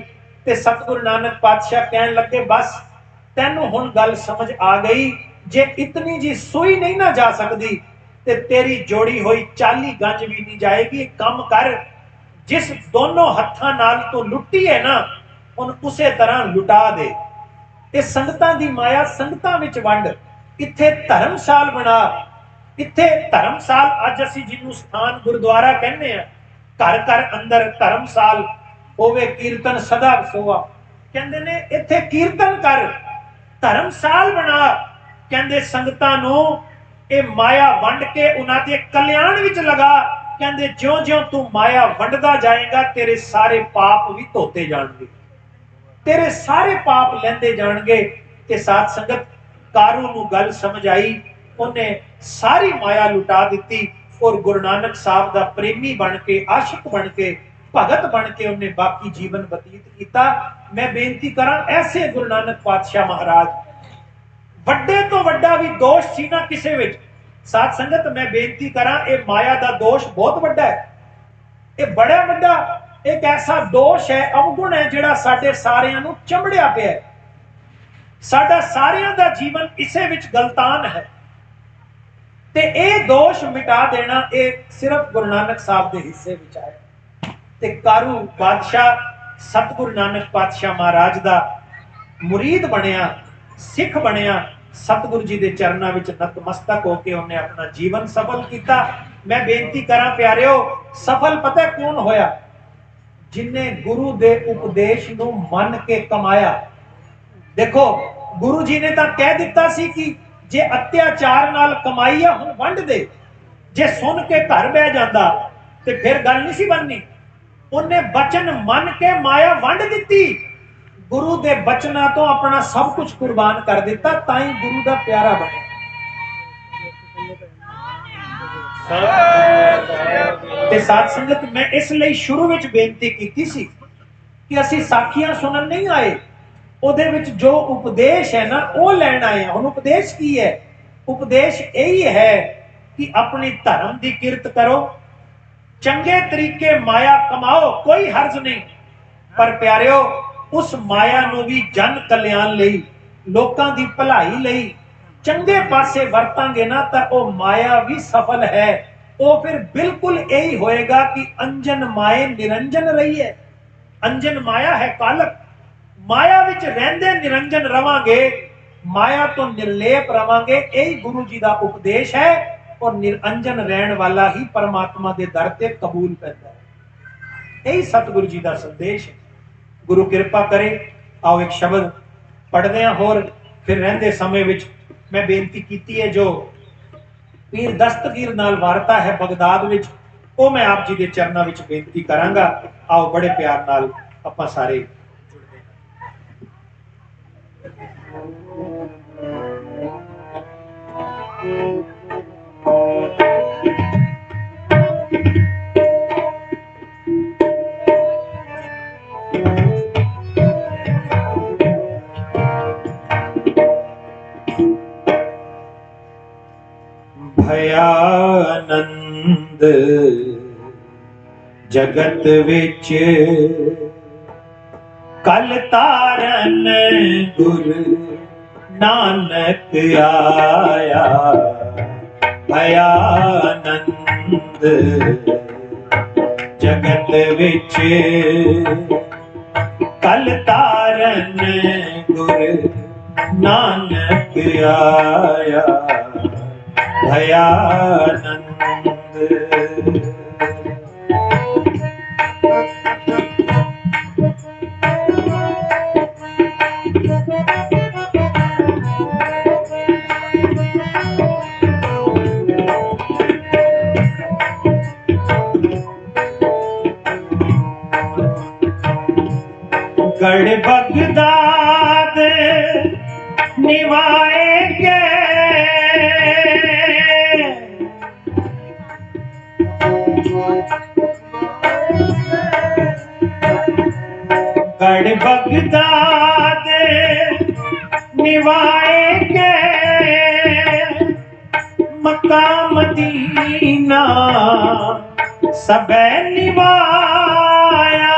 S3: ते सतगुरु नानक पातशाह कहन लगे बस तैनू हुण गल समझ आ गई, जे इतनी जी सूई नहीं ना जा सकदी ते तेरी जोड़ी हुई 40 गंज भी नहीं जाएगी। कम कर जिस दोनों हत्थां नाल तू लुट्टी है ना हुण उसे तरह लुटा दे। ये संगतां दी माया संगतां विच वंड, इत्थे धर्मशाल बना, इत्थे धर्मशाल अज असीं जिन्नू स्थान गुरुद्वारा कहने आ, घर घर अंदर धर्मशाल होवे कीर्तन सदा सोआ। कहंदे ने इत्थे कीर्तन कर, धर्मशाल बना। कहंदे संगतां नूं ए माया वंड के उन्हां दे कल्याण विच लगा। कहंदे ज्यों-ज्यों तू माया वंडदा जाएगा तेरे सारे पाप भी धोते जाणगे, तेरे सारे पाप लैंदे जाणगे। ते साथ संगत कारू नूं गल समझ आई, उन्हें सारी माया लुटा दित्ती और गुरु नानक साहब दा प्रेमी बन के, आशिक बन के, भगत बन के उन्हें बाकी जीवन बतीत किया। मैं बेनती करां ऐसे गुरु नानक पातशाह महाराज, वड्डे तो वड्डा भी दोष सी ना किसे विच। साथ संगत मैं बेनती करां ये माया दा दोष बहुत वड्डा है, ये बड़ा वड्डा एक ऐसा दोष है, अवगुण है जिहड़ा साडे सारियां नूं चंबड़िया पिया है। साडा सारियां दा जीवन इसे विच गलतान है ते ये दोष मिटा देना ये सिर्फ गुरु नानक साहब दे हिस्से विच आया। ते कारू बादशाह सतगुरु नानक पातशाह महाराज दा मुरीद बनया, सिख बनया, सतगुरु जी दे चरनां विच नतमस्तक होके उन्हें अपना जीवन सफल किया। मैं बेनती करां प्यारिओ, सफल पता कौन होया? जिन्हें गुरु दे उपदेश नूं मन के कमाया। देखो गुरु जी ने तो कह दिता सी कि जे अत्याचार नाल कमाई है हुण वंड दे, जे सुन के घर बह जांदा ते फिर गल नहीं सी बननी। उन्हें बचन मन के माया वंड दिती, गुरु दे बचना तो अपना सब कुछ कुर्बान कर दिता, ताई गुरु दा प्यारा बने। ते साथ संगत मैं इसलिए शुरू विच बेनती कीती सी कि असीं साखियां सुनन नहीं आए, उहदे विच जो उपदेश है ना वो लैण आए। हुण उपदेश की है? उपदेश यही है कि अपनी धर्म की किरत करो, चंगे तरीके माया कमाओ, कोई हर्ज नहीं, पर प्यारियो उस माया नूं भी जन कल्याण लई, लोकां दी भलाई लई चंगे पासे वरतांगे ना तो वह माया भी सफल है। वो फिर बिल्कुल यही होएगा कि अंजन माए निरंजन रही है। अंजन माया है कालक, माया विच रहंदे निरंजन रवांगे, माया तो निर्लेप रवांगे। यही गुरु जी का उपदेश है और निरंजन रहन वाला ही परमात्मा के दर ते कबूल करता है। यही सतगुरु जी का संदेश है। गुरु कृपा करे। आओ एक शब्द पढ़ते हैं होर फिर रहंदे समय विच मैं बेनती की है जो पीर दस्तगीर नाल वारता है बगदाद विच, वो मैं आप जी के चरणों विच बेनती करांगा। आओ बड़े प्यार नाल आपां सारे भयानंद जगत विच कल तारन गुरु नानक आया। भयानंद जगत विच कल तारन गुरु नानक आया। भयानंद गढ़ बगदाद निवाएंगे, गढ़ बगदाद निवाएंगे, मक्का मदीना सब निवाया।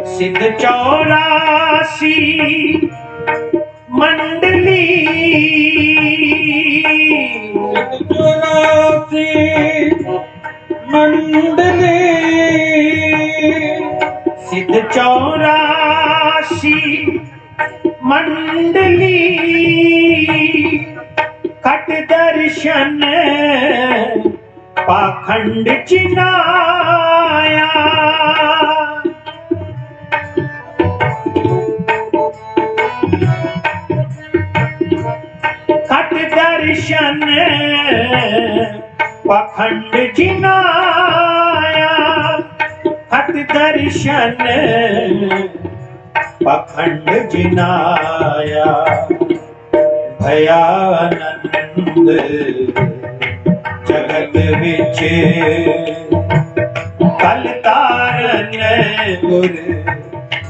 S3: सिद्ध 84 मंडली, सिद्ध 84 मंडली खट दर्शन पाखंड चिनाया। खट दर्शन पाखंड जिनाया। खट दर्शन पाखंड जिनाया। भयानंद जगत विच कल तारन गुरु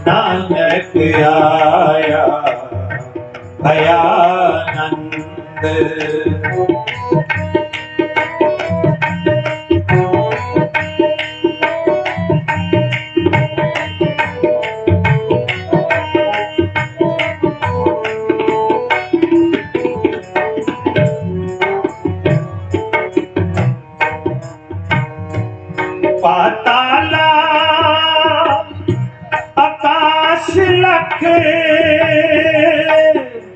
S3: नानक आया। भयानंद पाताला आकाश लख,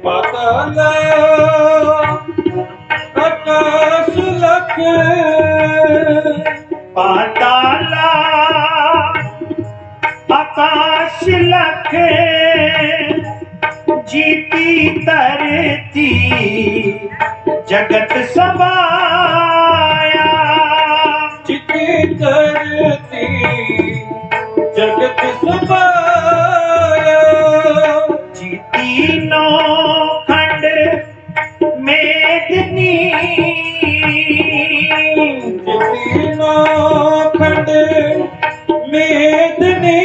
S1: पाताला आकाश लख,
S3: पाताला आकाश लख, जीती तरती जगत सबाया।
S1: जीती तरती जगत सबाया।
S3: जीती नौ खंड मेदनी,
S1: जीती नौ खंड मेदनी,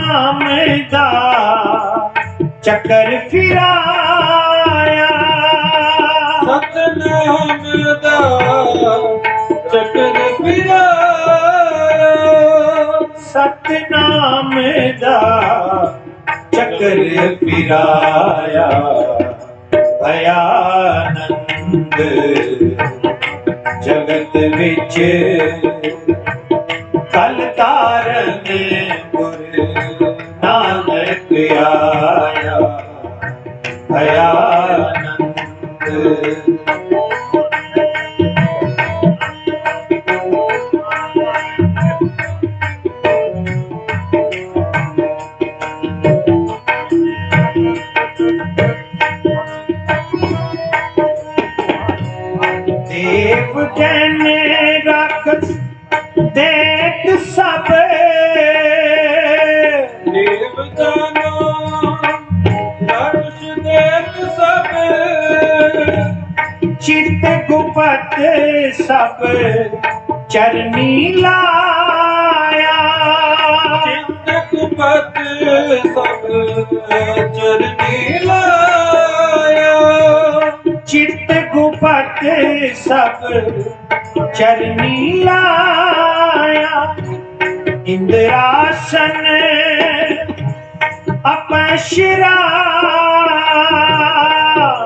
S3: नाम दा चक्कर फिराया,
S1: सतनाम दा चक्कर फिराया,
S3: सतनाम दा चक्कर फिराया, भयानंद जगत विच कल तारन गुरु नानक आया, भयानंद। देव कहने राखत देत सब,
S1: देवतानो राक्षस देत सब,
S3: चित गुपत सब चरनी लाया,
S1: चित्त कुपत सब चरनी लाया,
S3: चित गुपत सब चरनी लाया, इंद्रासन अपशिरा,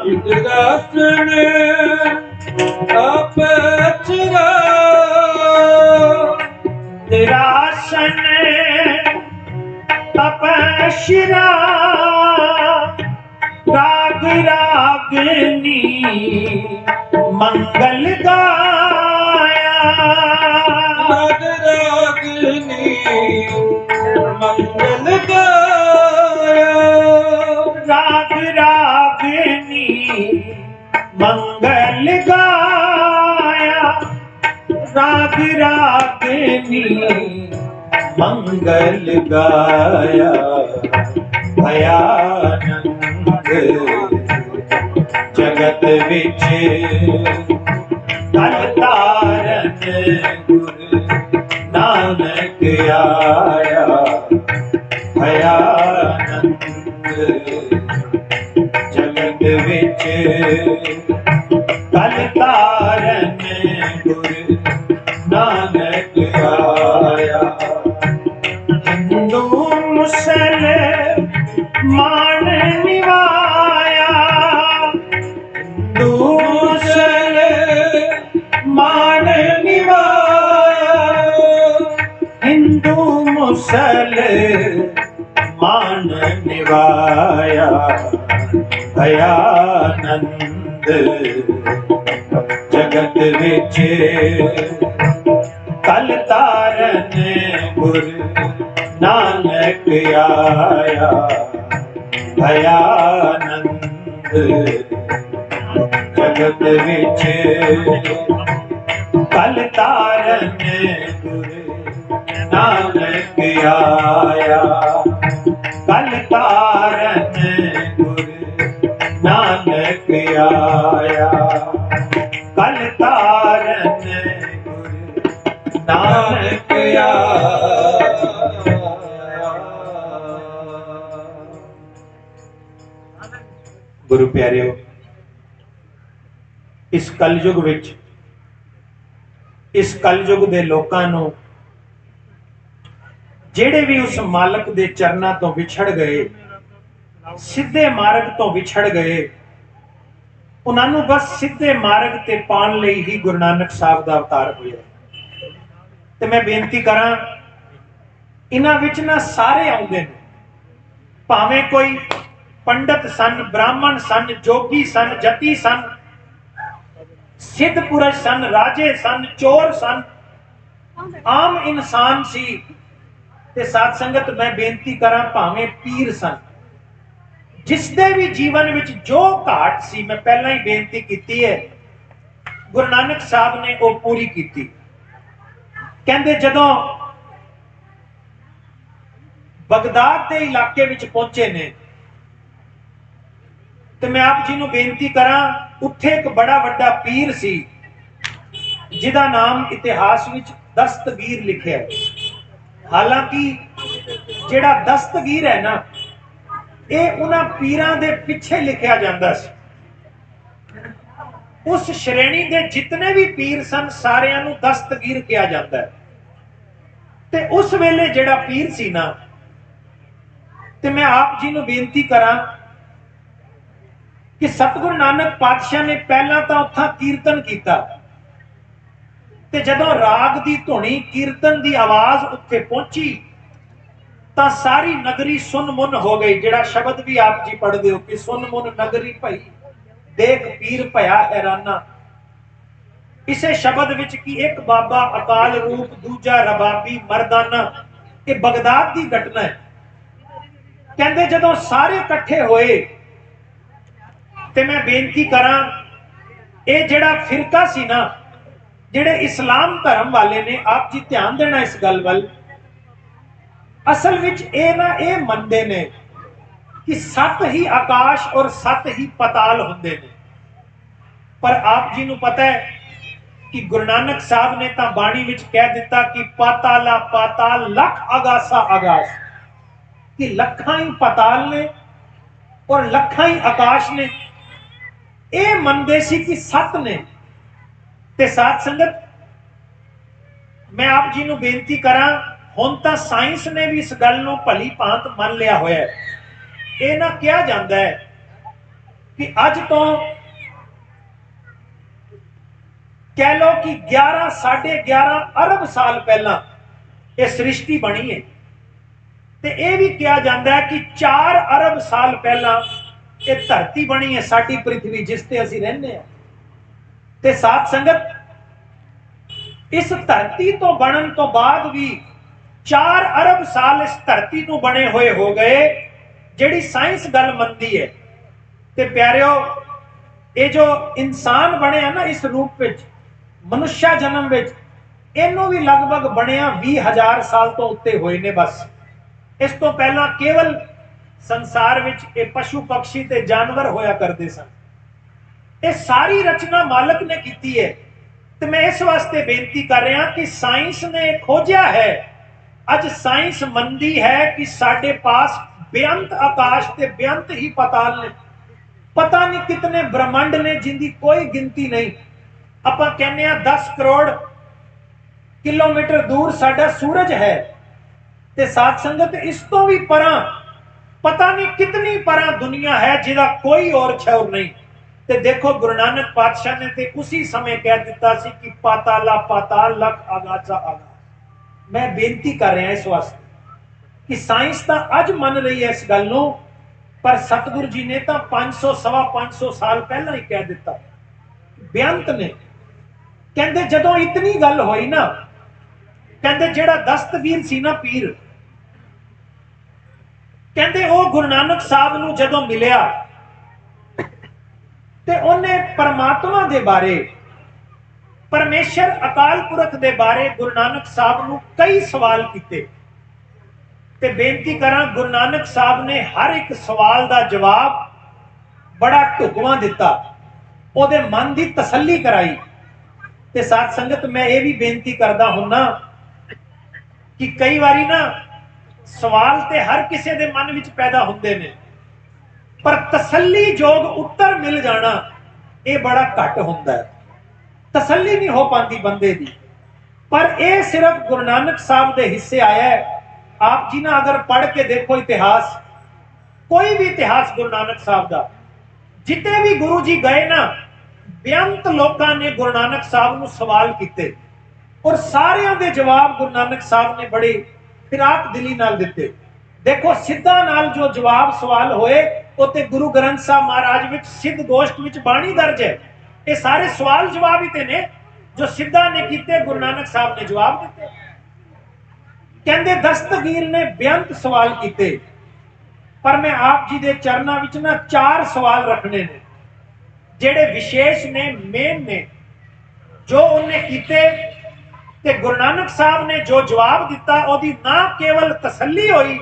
S1: इंद्रासन अपचरा,
S3: इंद्रासन अपशिरा, राग रागनी मंगल गाया,
S1: राग रागनी मंगल गाया,
S3: राग रागनी मंगल गाया, राग रागनी मंगल गाया, भयानंद जगत विच कल तारन गुरु नानक आया, भयानंद जगत विच कल तारन गुरु नानक आया, हिंदू मुसलमान निवाया, हिंदू मुसलमान निवाया, हिंदू मुसलमान निवाया, भयानंद जगत विच कल तारन गुरु नानक आया, भयानंद जगत विच कल तारन गुरु नानक आया, कल तारन गुरु नानक आया, कल तारन गुरु नानक आया। गुरु प्यारिओ, इस कलयुग विच इस कलयुग दे लोकां नूं ਜਿਹੜੇ ਵੀ ਉਸ ਮਾਲਕ ਦੇ ਚਰਨਾਂ ਤੋਂ ਵਿਛੜ ਗਏ, ਸਿੱਧੇ ਮਾਰਗ ਤੋਂ ਵਿਛੜ ਗਏ, ਉਹਨਾਂ ਨੂੰ ਬਸ ਸਿੱਧੇ ਮਾਰਗ ਤੇ ਪਾਉਣ ਲਈ ਹੀ ਗੁਰੂ ਨਾਨਕ ਸਾਹਿਬ ਦਾ ਅਵਤਾਰ ਹੋਇਆ। ਤੇ ਮੈਂ ਬੇਨਤੀ ਕਰਾਂ, ਇਹਨਾਂ ਵਿੱਚ ਨਾ ਸਾਰੇ ਆਉਂਦੇ ਨੇ, ਭਾਵੇਂ ਕੋਈ ਪੰਡਤ ਸਨ, ਬ੍ਰਾਹਮਣ ਸਨ, ਜੋਗੀ ਸਨ, ਜਤੀ ਸਨ, ਸਿੱਧ ਪੁਰਸ਼ ਸਨ, ਰਾਜੇ ਸਨ, ਚੋਰ ਸਨ, ਆਮ ਇਨਸਾਨ ਸੀ। ਤੇ ਸਾਧ ਸੰਗਤ, ਮੈਂ ਬੇਨਤੀ ਕਰਾਂ, ਭਾਵੇਂ ਪੀਰ ਸਨ, ਜਿਸ ਦੇ ਵੀ ਜੀਵਨ ਵਿੱਚ ਜੋ ਘਾਟ ਸੀ, ਮੈਂ ਪਹਿਲਾਂ ਹੀ ਬੇਨਤੀ ਕੀਤੀ ਹੈ, ਗੁਰੂ ਨਾਨਕ ਸਾਹਿਬ ਨੇ ਉਹ ਪੂਰੀ ਕੀਤੀ। ਕਹਿੰਦੇ ਜਦੋਂ ਬਗਦਾਦ ਦੇ ਇਲਾਕੇ ਵਿੱਚ ਪਹੁੰਚੇ ਨੇ, ਤੇ ਮੈਂ ਆਪ ਜੀ ਨੂੰ ਬੇਨਤੀ ਕਰਾਂ, ਉੱਥੇ ਇੱਕ ਬੜਾ ਵੱਡਾ ਪੀਰ ਸੀ ਜਿਹਦਾ ਨਾਮ ਇਤਿਹਾਸ ਵਿੱਚ ਦਸਤਗੀਰ ਲਿਖਿਆ ਹੈ। ਹਾਲਾਂਕਿ ਜਿਹੜਾ ਦਸਤਗੀਰ ਹੈ ਨਾ, ਇਹ ਉਹਨਾਂ ਪੀਰਾਂ ਦੇ ਪਿੱਛੇ ਲਿਖਿਆ ਜਾਂਦਾ ਸੀ। ਉਸ ਸ਼੍ਰੇਣੀ ਦੇ ਜਿਤਨੇ ਵੀ ਪੀਰ ਸਨ ਸਾਰਿਆਂ ਨੂੰ ਦਸਤਗੀਰ ਕਿਹਾ ਜਾਂਦਾ ਹੈ। ਤੇ ਉਸ ਵੇਲੇ ਜਿਹੜਾ ਪੀਰ ਸੀ ਨਾ, ਤੇ ਮੈਂ ਆਪ ਜੀ ਨੂੰ ਬੇਨਤੀ ਕਰਾਂ ਕਿ ਸਤਿਗੁਰੂ ਨਾਨਕ ਪਾਤਸ਼ਾਹ ਨੇ ਪਹਿਲਾਂ ਤਾਂ ਉੱਥਾਂ ਕੀਰਤਨ ਕੀਤਾ, ਤੇ ਜਦੋਂ ਰਾਗ ਦੀ ਧੁਨੀ ਕੀਰਤਨ ਦੀ ਆਵਾਜ਼ ਉੱਥੇ ਪਹੁੰਚੀ ਤਾਂ ਸਾਰੀ ਨਗਰੀ ਸੁੰਨ-ਮੁੰਨ ਹੋ ਗਈ। ਜਿਹੜਾ ਸ਼ਬਦ ਵੀ ਆਪ ਜੀ ਪੜ੍ਹਦੇ ਹੋ ਕਿ ਸੁੰਨ-ਮੁੰਨ ਨਗਰੀ ਭਈ, ਦੇਖ ਪੀਰ ਭਇਆ ਹੈਰਾਨਾ। ਇਸੇ ਸ਼ਬਦ ਵਿੱਚ ਕਿ ਇੱਕ ਬਾਬਾ ਅਕਾਲ ਰੂਪ, ਦੂਜਾ ਰਬਾਬੀ ਮਰਦਾਨਾ, ਇਹ ਬਗਦਾਦ ਦੀ ਘਟਨਾ ਹੈ। ਕਹਿੰਦੇ ਜਦੋਂ ਸਾਰੇ ਇਕੱਠੇ ਹੋਏ, ਤੇ ਮੈਂ ਬੇਨਤੀ ਕਰਾਂ, ਇਹ ਜਿਹੜਾ ਫਿਰਕਾ ਸੀ ਨਾ, ਜਿਹੜੇ ਇਸਲਾਮ ਧਰਮ ਵਾਲੇ ਨੇ, ਆਪ ਜੀ ਧਿਆਨ ਦੇਣਾ ਇਸ ਗੱਲ ਵੱਲ, ਅਸਲ ਵਿੱਚ ਇਹ ਮੰਨਦੇ ਨੇ ਕਿ 7 ਹੀ ਆਕਾਸ਼ ਔਰ 7 ਹੀ ਪਤਾਲ ਹੁੰਦੇ ਨੇ। ਪਰ ਆਪ ਜੀ ਨੂੰ ਪਤਾ ਹੈ ਕਿ ਗੁਰੂ ਨਾਨਕ ਸਾਹਿਬ ਨੇ ਤਾਂ ਬਾਣੀ ਵਿੱਚ ਕਹਿ ਦਿੱਤਾ ਕਿ ਪਾਤਾਲਾ ਪਾਤਾਲ, ਲੱਖ ਆਗਾਸਾ ਆਗਾਸ, ਕਿ ਲੱਖਾਂ ਹੀ ਪਤਾਲ ਨੇ ਔਰ ਲੱਖਾਂ ਹੀ ਆਕਾਸ਼ ਨੇ। ਇਹ ਮੰਨਦੇ ਸੀ ਕਿ 7 ਨੇ। ਤੇ ਸਾਧ ਸੰਗਤ, ਮੈਂ ਆਪ ਜੀ ਨੂੰ ਬੇਨਤੀ ਕਰਾਂ, ਹੁਣ ਤਾਂ ਸਾਇੰਸ ਨੇ ਵੀ ਇਸ ਗੱਲ ਨੂੰ ਭਲੀ ਭਾਂਤ ਮੰਨ ਲਿਆ ਹੋਇਆ ਹੈ। ਇਹ ਨਾ ਕਿਹਾ ਜਾਂਦਾ ਹੈ ਕਿ ਅੱਜ ਤੋਂ ਕਹਿ ਲੋ ਕਿ 11 ਸਾਢੇ 11 ਅਰਬ ਸਾਲ ਪਹਿਲਾਂ ਇਹ ਸ੍ਰਿਸ਼ਟੀ ਬਣੀ ਹੈ। ਤੇ ਇਹ ਵੀ ਕਿਹਾ ਜਾਂਦਾ ਹੈ ਕਿ 4 ਅਰਬ ਸਾਲ ਪਹਿਲਾਂ ਇਹ ਧਰਤੀ ਬਣੀ ਹੈ, ਸਾਡੀ ਪ੍ਰਿਥਵੀ, ਜਿਸ ਤੇ ਅਸੀਂ ਰਹਿੰਦੇ ਹਾਂ। ਤੇ ਸਾਧ ਸੰਗਤ, ਇਸ ਧਰਤੀ ਤੋਂ ਬਣਨ ਤੋਂ ਬਾਅਦ ਵੀ 4 ਅਰਬ ਸਾਲ ਇਸ ਧਰਤੀ ਨੂੰ ਬਣੇ ਹੋਏ ਹੋ ਗਏ, ਜਿਹੜੀ ਸਾਇੰਸ ਗੱਲ ਮੰਨਦੀ ਹੈ। ਤੇ ਪਿਆਰਿਓ, ਇਹ ਜੋ ਇਨਸਾਨ ਬਣਿਆ ਨਾ ਇਸ ਰੂਪ ਵਿੱਚ, ਮਨੁੱਖਾ ਜਨਮ ਵਿੱਚ, ਇਹਨੂੰ ਵੀ ਲਗਭਗ ਬਣਿਆ 20,000 ਸਾਲ ਤੋਂ ਉੱਤੇ ਹੋਏ ਨੇ ਬਸ। ਇਸ ਤੋਂ ਪਹਿਲਾਂ ਕੇਵਲ ਸੰਸਾਰ ਵਿੱਚ ਇਹ ਪਸ਼ੂ ਪਕਸ਼ੀ ਤੇ ਜਾਨਵਰ ਹੋਇਆ ਕਰਦੇ ਸਨ। ਇਹ ਸਾਰੀ ਰਚਨਾ ਮਾਲਕ ਨੇ ਕੀਤੀ ਹੈ। ਤੇ ਮੈਂ ਇਸ ਵਾਸਤੇ ਬੇਨਤੀ ਕਰ ਰਿਹਾ ਕਿ ਸਾਇੰਸ ਨੇ ਖੋਜਿਆ ਹੈ, ਅੱਜ ਸਾਇੰਸ ਮੰਨਦੀ ਹੈ ਕਿ ਸਾਡੇ ਪਾਸ ਬੇਅੰਤ ਆਕਾਸ਼ ਤੇ ਬੇਅੰਤ ਹੀ ਪਤਾਲ ਨੇ। ਪਤਾ ਨਹੀਂ ਕਿਤਨੇ ਬ੍ਰਹਮੰਡ ਨੇ ਜਿੰਦੀ ਕੋਈ ਗਿਣਤੀ ਨਹੀਂ। ਆਪਾਂ ਕਹਿੰਦੇ ਆ 10 ਕਰੋੜ ਕਿਲੋਮੀਟਰ ਦੂਰ ਸਾਡਾ ਸੂਰਜ ਹੈ। ਤੇ ਸਾਧ ਸੰਗਤ, ਇਸ ਤੋਂ ਵੀ ਪਰਾਂ ਪਤਾ ਨਹੀਂ ਕਿਤਨੀ ਪਰਾਂ ਦੁਨੀਆ ਹੈ ਜਿਹਦਾ ਕੋਈ ਹੋਰ ਛੌਰ ਨਹੀਂ। ਤੇ ਦੇਖੋ, ਗੁਰੂ ਨਾਨਕ ਪਾਤਸ਼ਾਹ ਨੇ ਤੇ ਉਸੇ ਸਮੇਂ ਕਹਿ ਦਿੱਤਾ ਸੀ ਕਿ ਪਾਤਾਲਾ ਪਾਤਾਲ, ਲੱਖ ਆਗਾਸਾ ਆਗਾਸ। ਮੈਂ ਬੇਨਤੀ ਕਰ ਰਿਹਾ ਇਸ ਵਾਸਤੇ ਕਿ ਸਾਇੰਸ ਤਾਂ ਅੱਜ ਮੰਨ ਰਹੀ ਹੈ ਇਸ ਗੱਲ ਨੂੰ, ਪਰ ਸਤਿਗੁਰੂ ਜੀ ਨੇ ਤਾਂ 500 ਸਵਾ 500 ਸਾਲ ਪਹਿਲਾਂ ਹੀ ਕਹਿ ਦਿੱਤਾ, ਬੇਅੰਤ ਨੇ। ਕਹਿੰਦੇ ਜਦੋਂ ਇਤਨੀ ਗੱਲ ਹੋਈ ਨਾ, ਕਹਿੰਦੇ ਜਿਹੜਾ ਦਸਤਗੀਰ ਸੀ ਨਾ ਪੀਰ, ਕਹਿੰਦੇ ਉਹ ਗੁਰੂ ਨਾਨਕ ਸਾਹਿਬ ਨੂੰ ਜਦੋਂ ਮਿਲਿਆ ਤੇ ਉਹਨੇ ਪਰਮਾਤਮਾ ਦੇ ਬਾਰੇ, ਪਰਮੇਸ਼ਰ ਅਕਾਲ ਪੁਰਖ ਦੇ ਬਾਰੇ ਗੁਰੂ ਨਾਨਕ ਸਾਹਿਬ ਨੂੰ ਕਈ ਸਵਾਲ ਕੀਤੇ। ਤੇ ਬੇਨਤੀ ਕਰਾਂ, ਗੁਰੂ ਨਾਨਕ ਸਾਹਿਬ ਨੇ ਹਰ ਇੱਕ ਸਵਾਲ ਦਾ ਜਵਾਬ ਬੜਾ ਢੁਕਵਾਂ ਦਿੱਤਾ, ਉਹਦੇ ਮਨ ਦੀ ਤਸੱਲੀ ਕਰਾਈ। ਤੇ ਸਾਧ ਸੰਗਤ, ਮੈਂ ਇਹ ਵੀ ਬੇਨਤੀ ਕਰਦਾ ਹੁੰਨਾ ਕਿ ਕਈ ਵਾਰੀ ਨਾ ਸਵਾਲ ਤੇ ਹਰ ਕਿਸੇ ਦੇ ਮਨ ਵਿੱਚ ਪੈਦਾ ਹੁੰਦੇ ਨੇ, ਪਰ ਤਸੱਲੀਯੋਗ ਉੱਤਰ ਮਿਲ ਜਾਣਾ ਇਹ ਬੜਾ ਘੱਟ ਹੁੰਦਾ ਹੈ। ਤਸੱਲੀ ਨਹੀਂ ਹੋ ਪਾਉਂਦੀ ਬੰਦੇ ਦੀ। ਪਰ ਇਹ ਸਿਰਫ ਗੁਰੂ ਨਾਨਕ ਸਾਹਿਬ ਦੇ ਹਿੱਸੇ ਆਇਆ ਹੈ। ਆਪ ਜੀ ਨਾ ਅਗਰ ਪੜ੍ਹ ਕੇ ਦੇਖੋ ਇਤਿਹਾਸ, ਕੋਈ ਵੀ ਇਤਿਹਾਸ ਗੁਰੂ ਨਾਨਕ ਸਾਹਿਬ ਦਾ, ਜਿੱਤੇ ਵੀ ਗੁਰੂ ਜੀ ਗਏ ਨਾ, ਬੇਅੰਤ ਲੋਕਾਂ ਨੇ ਗੁਰੂ ਨਾਨਕ ਸਾਹਿਬ ਨੂੰ ਸਵਾਲ ਕੀਤੇ, ਔਰ ਸਾਰਿਆਂ ਦੇ ਜਵਾਬ ਗੁਰੂ ਨਾਨਕ ਸਾਹਿਬ ਨੇ ਬੜੇ ਫਿਰਾਕ ਦਿਲੀ ਨਾਲ ਦਿੱਤੇ। ਦੇਖੋ, ਸਿੱਧਾ ਨਾਲ ਜੋ ਜਵਾਬ ਸਵਾਲ ਹੋਏ, ਉਹ ਤੇ ਗੁਰੂ ਗ੍ਰੰਥ ਸਾਹਿਬ ਮਹਾਰਾਜ ਵਿੱਚ ਸਿੱਧ ਗੋਸ਼ਟ ਵਿੱਚ ਬਾਣੀ ਦਰਜ ਹੈ। ਇਹ ਸਾਰੇ ਸਵਾਲ ਜਵਾਬ ਹੀ ਤੇ ਨੇ ਜੋ ਸਿੱਧਾ ਨੇ ਕੀਤੇ, ਗੁਰੂ ਨਾਨਕ ਸਾਹਿਬ ਨੇ ਜਵਾਬ ਦਿੱਤੇ। ਕਹਿੰਦੇ ਦਸਤਗੀਰ ਨੇ ਬੇਅੰਤ ਸਵਾਲ ਕੀਤੇ, ਪਰ ਮੈਂ ਆਪ ਜੀ ਦੇ ਚਰਨਾਂ ਵਿੱਚ ਨਾ 4 ਸਵਾਲ ਰੱਖਣੇ ਨੇ, ਜਿਹੜੇ ਵਿਸ਼ੇਸ਼ ਨੇ, ਮੇਨ ਨੇ, ਜੋ ਉਹਨੇ ਕੀਤੇ। ਤੇ ਗੁਰੂ ਨਾਨਕ ਸਾਹਿਬ ਨੇ ਜੋ ਜਵਾਬ ਦਿੱਤਾ, ਉਹਦੀ ਨਾ ਕੇਵਲ ਤਸੱਲੀ ਹੋਈ,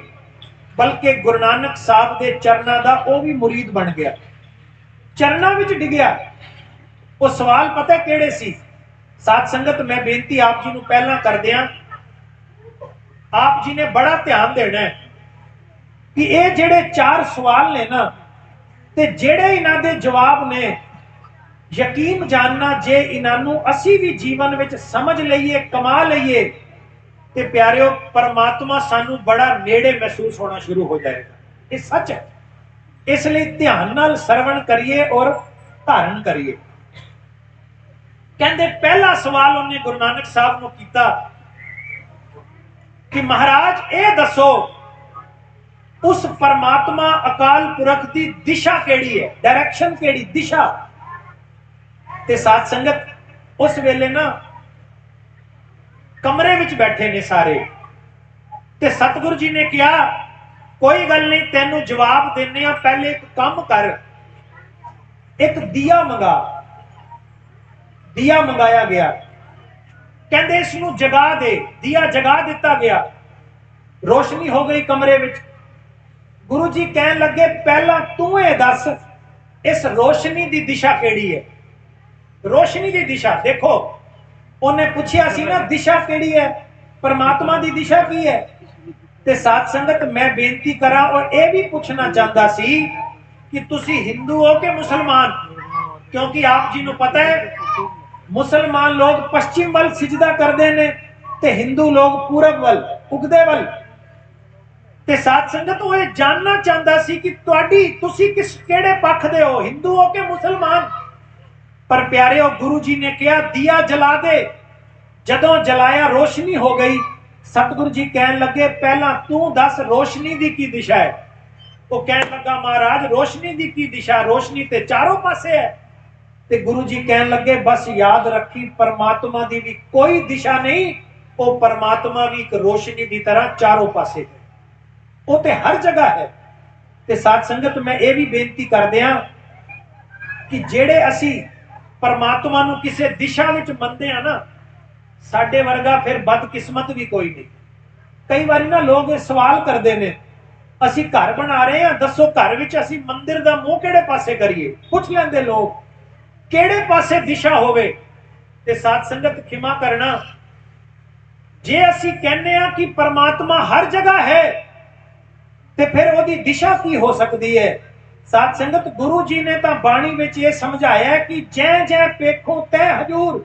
S3: ਬਲਕਿ ਗੁਰੂ ਨਾਨਕ ਸਾਹਿਬ ਦੇ ਚਰਨਾਂ ਦਾ ਉਹ ਵੀ ਮੁਰੀਦ ਬਣ ਗਿਆ, ਚਰਨਾਂ ਵਿੱਚ ਡਿੱਗਿਆ। ਉਹ ਸਵਾਲ ਪਤਾ ਕਿਹੜੇ ਸੀ? ਸਾਧ ਸੰਗਤ, ਮੈਂ ਬੇਨਤੀ ਆਪ ਜੀ ਨੂੰ ਪਹਿਲਾਂ ਕਰਦਿਆਂ आप जी ने बड़ा ध्यान देना है कि ये जेड़े 4 सवाल ने ना ते जेड़े इन्हां दे जवाब ने, यकीन जानना जे इन्हां असी भी जीवन विच समझ लईए, कमा लईए ते प्यारिओ परमात्मा सानू बड़ा नेड़े महसूस होना शुरू हो जाएगा। ये सच है, इसलिए ध्यान नाल सरवण करिए और धारण करिए। कहते पहला सवाल उन्हें गुरु नानक साहब को किया कि महाराज ये दसो उस परमात्मा अकाल पुरख की दिशा केड़ी है, डायरेक्शन केड़ी, दिशा। ते साथ संगत उस वेले ना कमरे विच बैठे ने सारे, ते सतगुरु जी ने कहा कोई गल नहीं, तेनू जवाब देने, पहले एक काम कर, एक दिया मंगा। दिया मंगाया गया, कहते इसनू जगा दे। दिया जगा दिता गया, रोशनी हो गई कमरे विच। गुरु जी कहन लगे पहला तू ये दस इस रोशनी की दिशा केड़ी है। रोशनी की दिशा देखो, उन्हें पूछा सी ना दिशा केड़ी है, परमात्मा की दिशा की है। ते साथ संगत मैं बेनती करा और यह भी पूछना चाहता सी कि तुसी हिंदू हो के मुसलमान, क्योंकि आप जी को पता है मुसलमान लोग पश्चिम वल सिजदा करते हैं ते हिंदू लोग पूरब वल, उगदे वल। ते साथ संगत वो जानना चाहता सी कि तुसी किस केड़े पक्ष दे हो, हिंदू हो के मुसलमान। पर प्यारे गुरु जी ने कहा दिया जला दे। जदों जलाया रोशनी हो गई। सतगुरु जी कहन लगे पहला तू दस रोशनी दी की दिशा है। वो कहन लगा महाराज रोशनी दी की दिशा, रोशनी ते चारों पासे है। ते गुरु जी कहन लगे बस याद रखी परमात्मा दी भी कोई दिशा नहीं, वो परमात्मा भी एक रोशनी की तरह चारों पासे है, वो ते हर जगह है। ते साथ संगत मैं ये भी बेनती कर दिया कि जेड़े असी परमात्मा नू किसी दिशा विच मनदे हैं ना, साडे वर्गा फिर बदकिस्मत भी कोई नहीं। कई बार ना लोग सवाल करते हैं असी घर बना रहे हैं, दसो घर विच असी मंदिर दा मुंह केड़े पासे करिए। पूछ लेंदे लोग केड़े पासे दिशा होवे। ते साथ संगत खिमा करना, जे असी कहने आ कि परमात्मा हर जगह है ते फिर ओदी दिशा की हो सकती है। साथ संगत गुरु जी ने तो बाणी विच ये समझाया कि जै जै पेखो तै हजूर,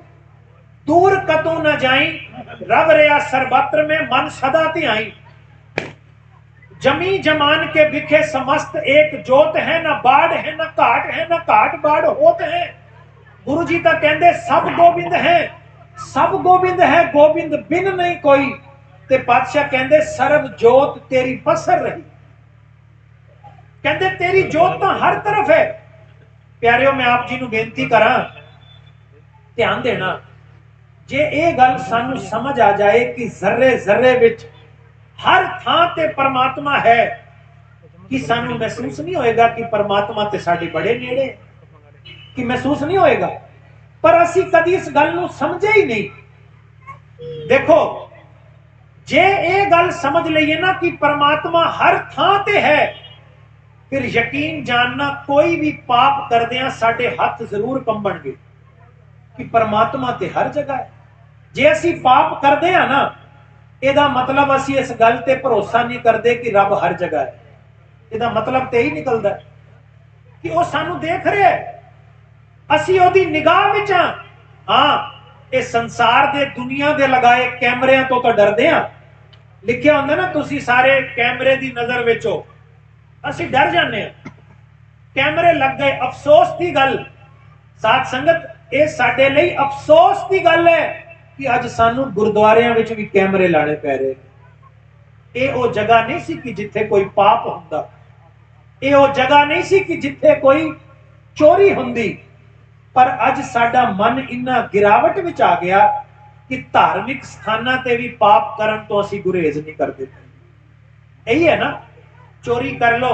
S3: दूर कतों न जाई, रब रहा सर्वत्र में मन सदा ध्याई। जमी जमान के बिखे समस्त एक जोत है, न बाढ़ है न घाट है, न घाट बाढ़ होत है। गुरु जी तो कहते सब गोबिंद है, सब गोबिंद है, गोबिंद बिन नहीं कोई। ते पातशाह कहते सर्व जोत तेरी पसर रही। कहते तेरी जोत तो हर तरफ है। प्यारियों मैं आप जी को बेनती करा ध्यान देना, जे ये गल सानू समझ आ जाए कि जर्रे जर्रे विच हर थां ते परमात्मा है, कि सानू महसूस नहीं होएगा कि परमात्मा ते साडे बड़े नेड़े, कि महसूस नहीं होएगा। पर असी कदी इस गल नू समझे ही नहीं। देखो जे ये गल समझ लईए ना कि परमात्मा हर थां ते है, फिर यकीन जानना कोई भी पाप करदियां साडे हाथ जरूर कंबणगे कि परमात्मा ते हर जगह है। जे असी पाप करदे हां ना, ਇਹਦਾ मतलब ਅਸੀਂ इस गल ते भरोसा नहीं करते कि रब हर जगह है। ਇਹਦਾ मतलब तो यही निकलता कि वो सानू देख रहा है, ਅਸੀਂ ਉਹਦੀ ਨਿਗਾਹ ਵਿੱਚ ਹਾਂ। हाँ ये संसार दे दुनिया दे लगाए कैमरिਆਂ तो डरदे हां। लिखिया ਹੁੰਦਾ ना ਤੁਸੀਂ सारे कैमरे की नज़र विच हो, ਅਸੀਂ डर जाने हां। कैमरे लग गए, अफसोस की गल साथ संगत, ये साडे लई अफसोस की गल है कि अज सानू गुरुद्वारियां विच भी कैमरे लाने पै रहे। ये वो जगह नहीं सी कि जिथे कोई पाप हुंदा, ये वो जगह नहीं सी कि जिथे कोई चोरी हुंदी। पर अज साडा मन इन्ना गिरावट विच आ गया कि धार्मिक स्थानां ते भी पाप करन तो असीं गुरेज नहीं करते। यही है ना, चोरी कर लो,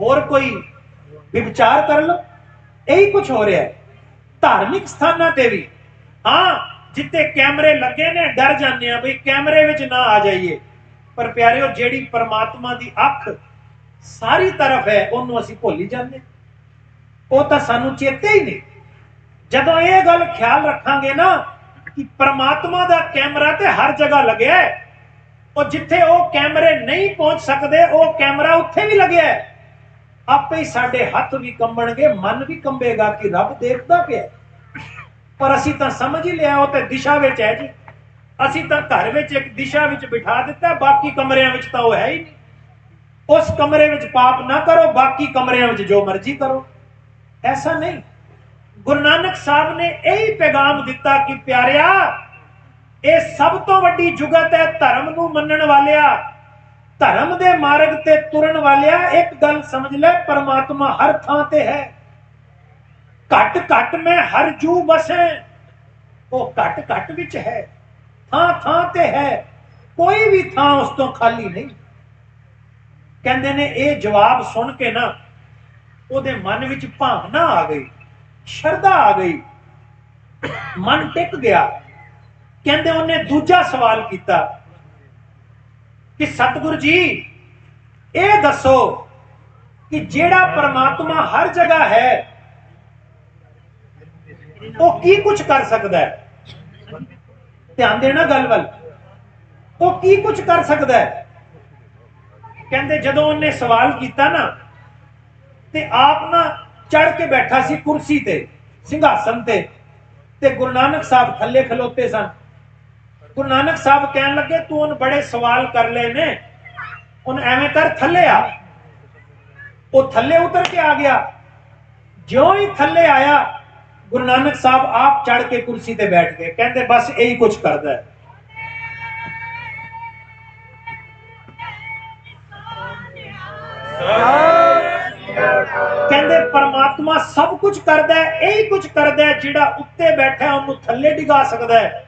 S3: और कोई विचार कर लो, यही कुछ हो रहा है धार्मिक स्थानां ते भी। हाँ जिथे कैमरे लगे ने डर जाने भाई कैमरे विच ना आ जाइए। पर प्यारिओ जेड़ी परमात्मा की अख सारी तरफ है उन्होंने असीं भुल ही जाते, वो तो सानू चेते ही नहीं। जदों ये गल ख्याल रखांगे ना कि परमात्मा का कैमरा तो हर जगह लगे है, ਉਹ ਜਿੱਥੇ ਉਹ ਕੈਮਰੇ ਨਹੀਂ ਪਹੁੰਚ ਸਕਦੇ ਉਹ ਕੈਮਰਾ ਉੱਥੇ ਵੀ ਲੱਗਿਆ ਹੈ। ਆਪੇ ਹੀ ਸਾਡੇ ਹੱਥ ਵੀ ਕੰਬਣਗੇ, ਮਨ ਵੀ ਕੰਬੇਗਾ ਕਿ ਰੱਬ ਦੇਖਦਾ ਪਿਆ। ਪਰ ਅਸੀਂ ਤਾਂ ਸਮਝ ਹੀ ਲਿਆ ਉਹ ਤੇ ਦਿਸ਼ਾ ਵਿੱਚ ਹੈ ਜੀ। ਅਸੀਂ ਤਾਂ ਘਰ ਵਿੱਚ ਇੱਕ ਦਿਸ਼ਾ ਵਿੱਚ ਬਿਠਾ ਦਿੱਤਾ, ਬਾਕੀ ਕਮਰਿਆਂ ਵਿੱਚ ਤਾਂ ਉਹ ਹੈ ਹੀ ਨਹੀਂ। ਉਸ ਕਮਰੇ ਵਿੱਚ ਪਾਪ ਨਾ ਕਰੋ, ਬਾਕੀ ਕਮਰਿਆਂ ਵਿੱਚ ਜੋ ਮਰਜ਼ੀ ਕਰੋ। ਐਸਾ ਨਹੀਂ। ਗੁਰੂ ਨਾਨਕ ਸਾਹਿਬ ਨੇ ਇਹੀ ਪੈਗਾਮ ਦਿੱਤਾ ਕਿ ਪਿਆਰਿਆ, ਇਹ ਸਭ ਤੋਂ ਵੱਡੀ ਜੁਗਤ ਹੈ ਧਰਮ ਨੂੰ ਮੰਨਣ ਵਾਲਿਆ, ਧਰਮ ਦੇ ਮਾਰਗ ਤੇ ਤੁਰਨ ਵਾਲਿਆ। ਇੱਕ ਗੱਲ ਸਮਝ ਲੈ, ਪਰਮਾਤਮਾ ਹਰ ਥਾਂ ਤੇ ਹੈ। ਘਟ ਘਟ ਮੈਂ ਹਰ ਜੂ ਬਸੈ, ਉਹ ਘਟ ਘਟ ਵਿੱਚ ਹੈ, ਥਾਂ ਥਾਂ ਤੇ ਹੈ, ਕੋਈ ਵੀ ਥਾਂ ਉਸ ਤੋਂ ਖਾਲੀ ਨਹੀਂ। ਕਹਿੰਦੇ ਨੇ ਇਹ ਜਵਾਬ ਸੁਣ ਕੇ ਨਾ ਉਹਦੇ ਮਨ ਵਿੱਚ ਭਾਵਨਾ ਆ ਗਈ, ਸ਼ਰਧਾ ਆ ਗਈ, ਮਨ ਟਿਕ ਗਿਆ। ਕਹਿੰਦੇ ਉਹਨੇ ਦੂਜਾ ਸਵਾਲ ਕੀਤਾ ਕਿ ਸਤਿਗੁਰੂ ਜੀ ਇਹ ਦੱਸੋ ਕਿ ਜਿਹੜਾ ਪਰਮਾਤਮਾ ਹਰ ਜਗ੍ਹਾ ਹੈ ਉਹ ਕੀ ਕੁਝ ਕਰ ਸਕਦਾ ਹੈ? ਧਿਆਨ ਦੇਣਾ ਗੱਲ ਵੱਲ। ਉਹ ਕੀ ਕੁਝ ਕਰ ਸਕਦਾ ਹੈ? ਕਹਿੰਦੇ ਜਦੋਂ ਉਹਨੇ ਸਵਾਲ ਕੀਤਾ ਨਾ ਤੇ ਆਪ ਨਾ ਚੜ ਕੇ ਬੈਠਾ ਸੀ ਕੁਰਸੀ ਤੇ, ਸਿੰਘਾਸਨ ਤੇ ਗੁਰੂ ਨਾਨਕ ਸਾਹਿਬ ਥੱਲੇ ਖਲੋਤੇ ਸਨ। ਗੁਰੂ ਨਾਨਕ ਸਾਹਿਬ ਕਹਿਣ ਲੱਗੇ ਤੂੰ ਉਹਨ ਬੜੇ ਸਵਾਲ ਕਰ ਲਏ ਨੇ, ਉਹਨ ਐਵੇਂ ਕਰ ਥੱਲੇ ਆ। ਉਹ ਥੱਲੇ ਉਤਰ ਕੇ ਆ ਗਿਆ। ਜਿਉਂ ਹੀ ਥੱਲੇ ਆਇਆ ਗੁਰੂ ਨਾਨਕ ਸਾਹਿਬ ਆਪ ਚੜ ਕੇ ਕੁਰਸੀ ਤੇ ਬੈਠ ਗਏ। ਕਹਿੰਦੇ ਬਸ ਇਹੀ ਕੁਝ ਕਰਦਾ ਹੈ। ਕਹਿੰਦੇ ਪਰਮਾਤਮਾ ਸਭ ਕੁਝ ਕਰਦਾ ਹੈ, ਇਹੀ ਕੁਝ ਕਰਦਾ ਹੈ। ਜਿਹੜਾ ਉੱਤੇ ਬੈਠਾ ਉਹਨੂੰ ਥੱਲੇ ਡਿਗਾ ਸਕਦਾ ਹੈ,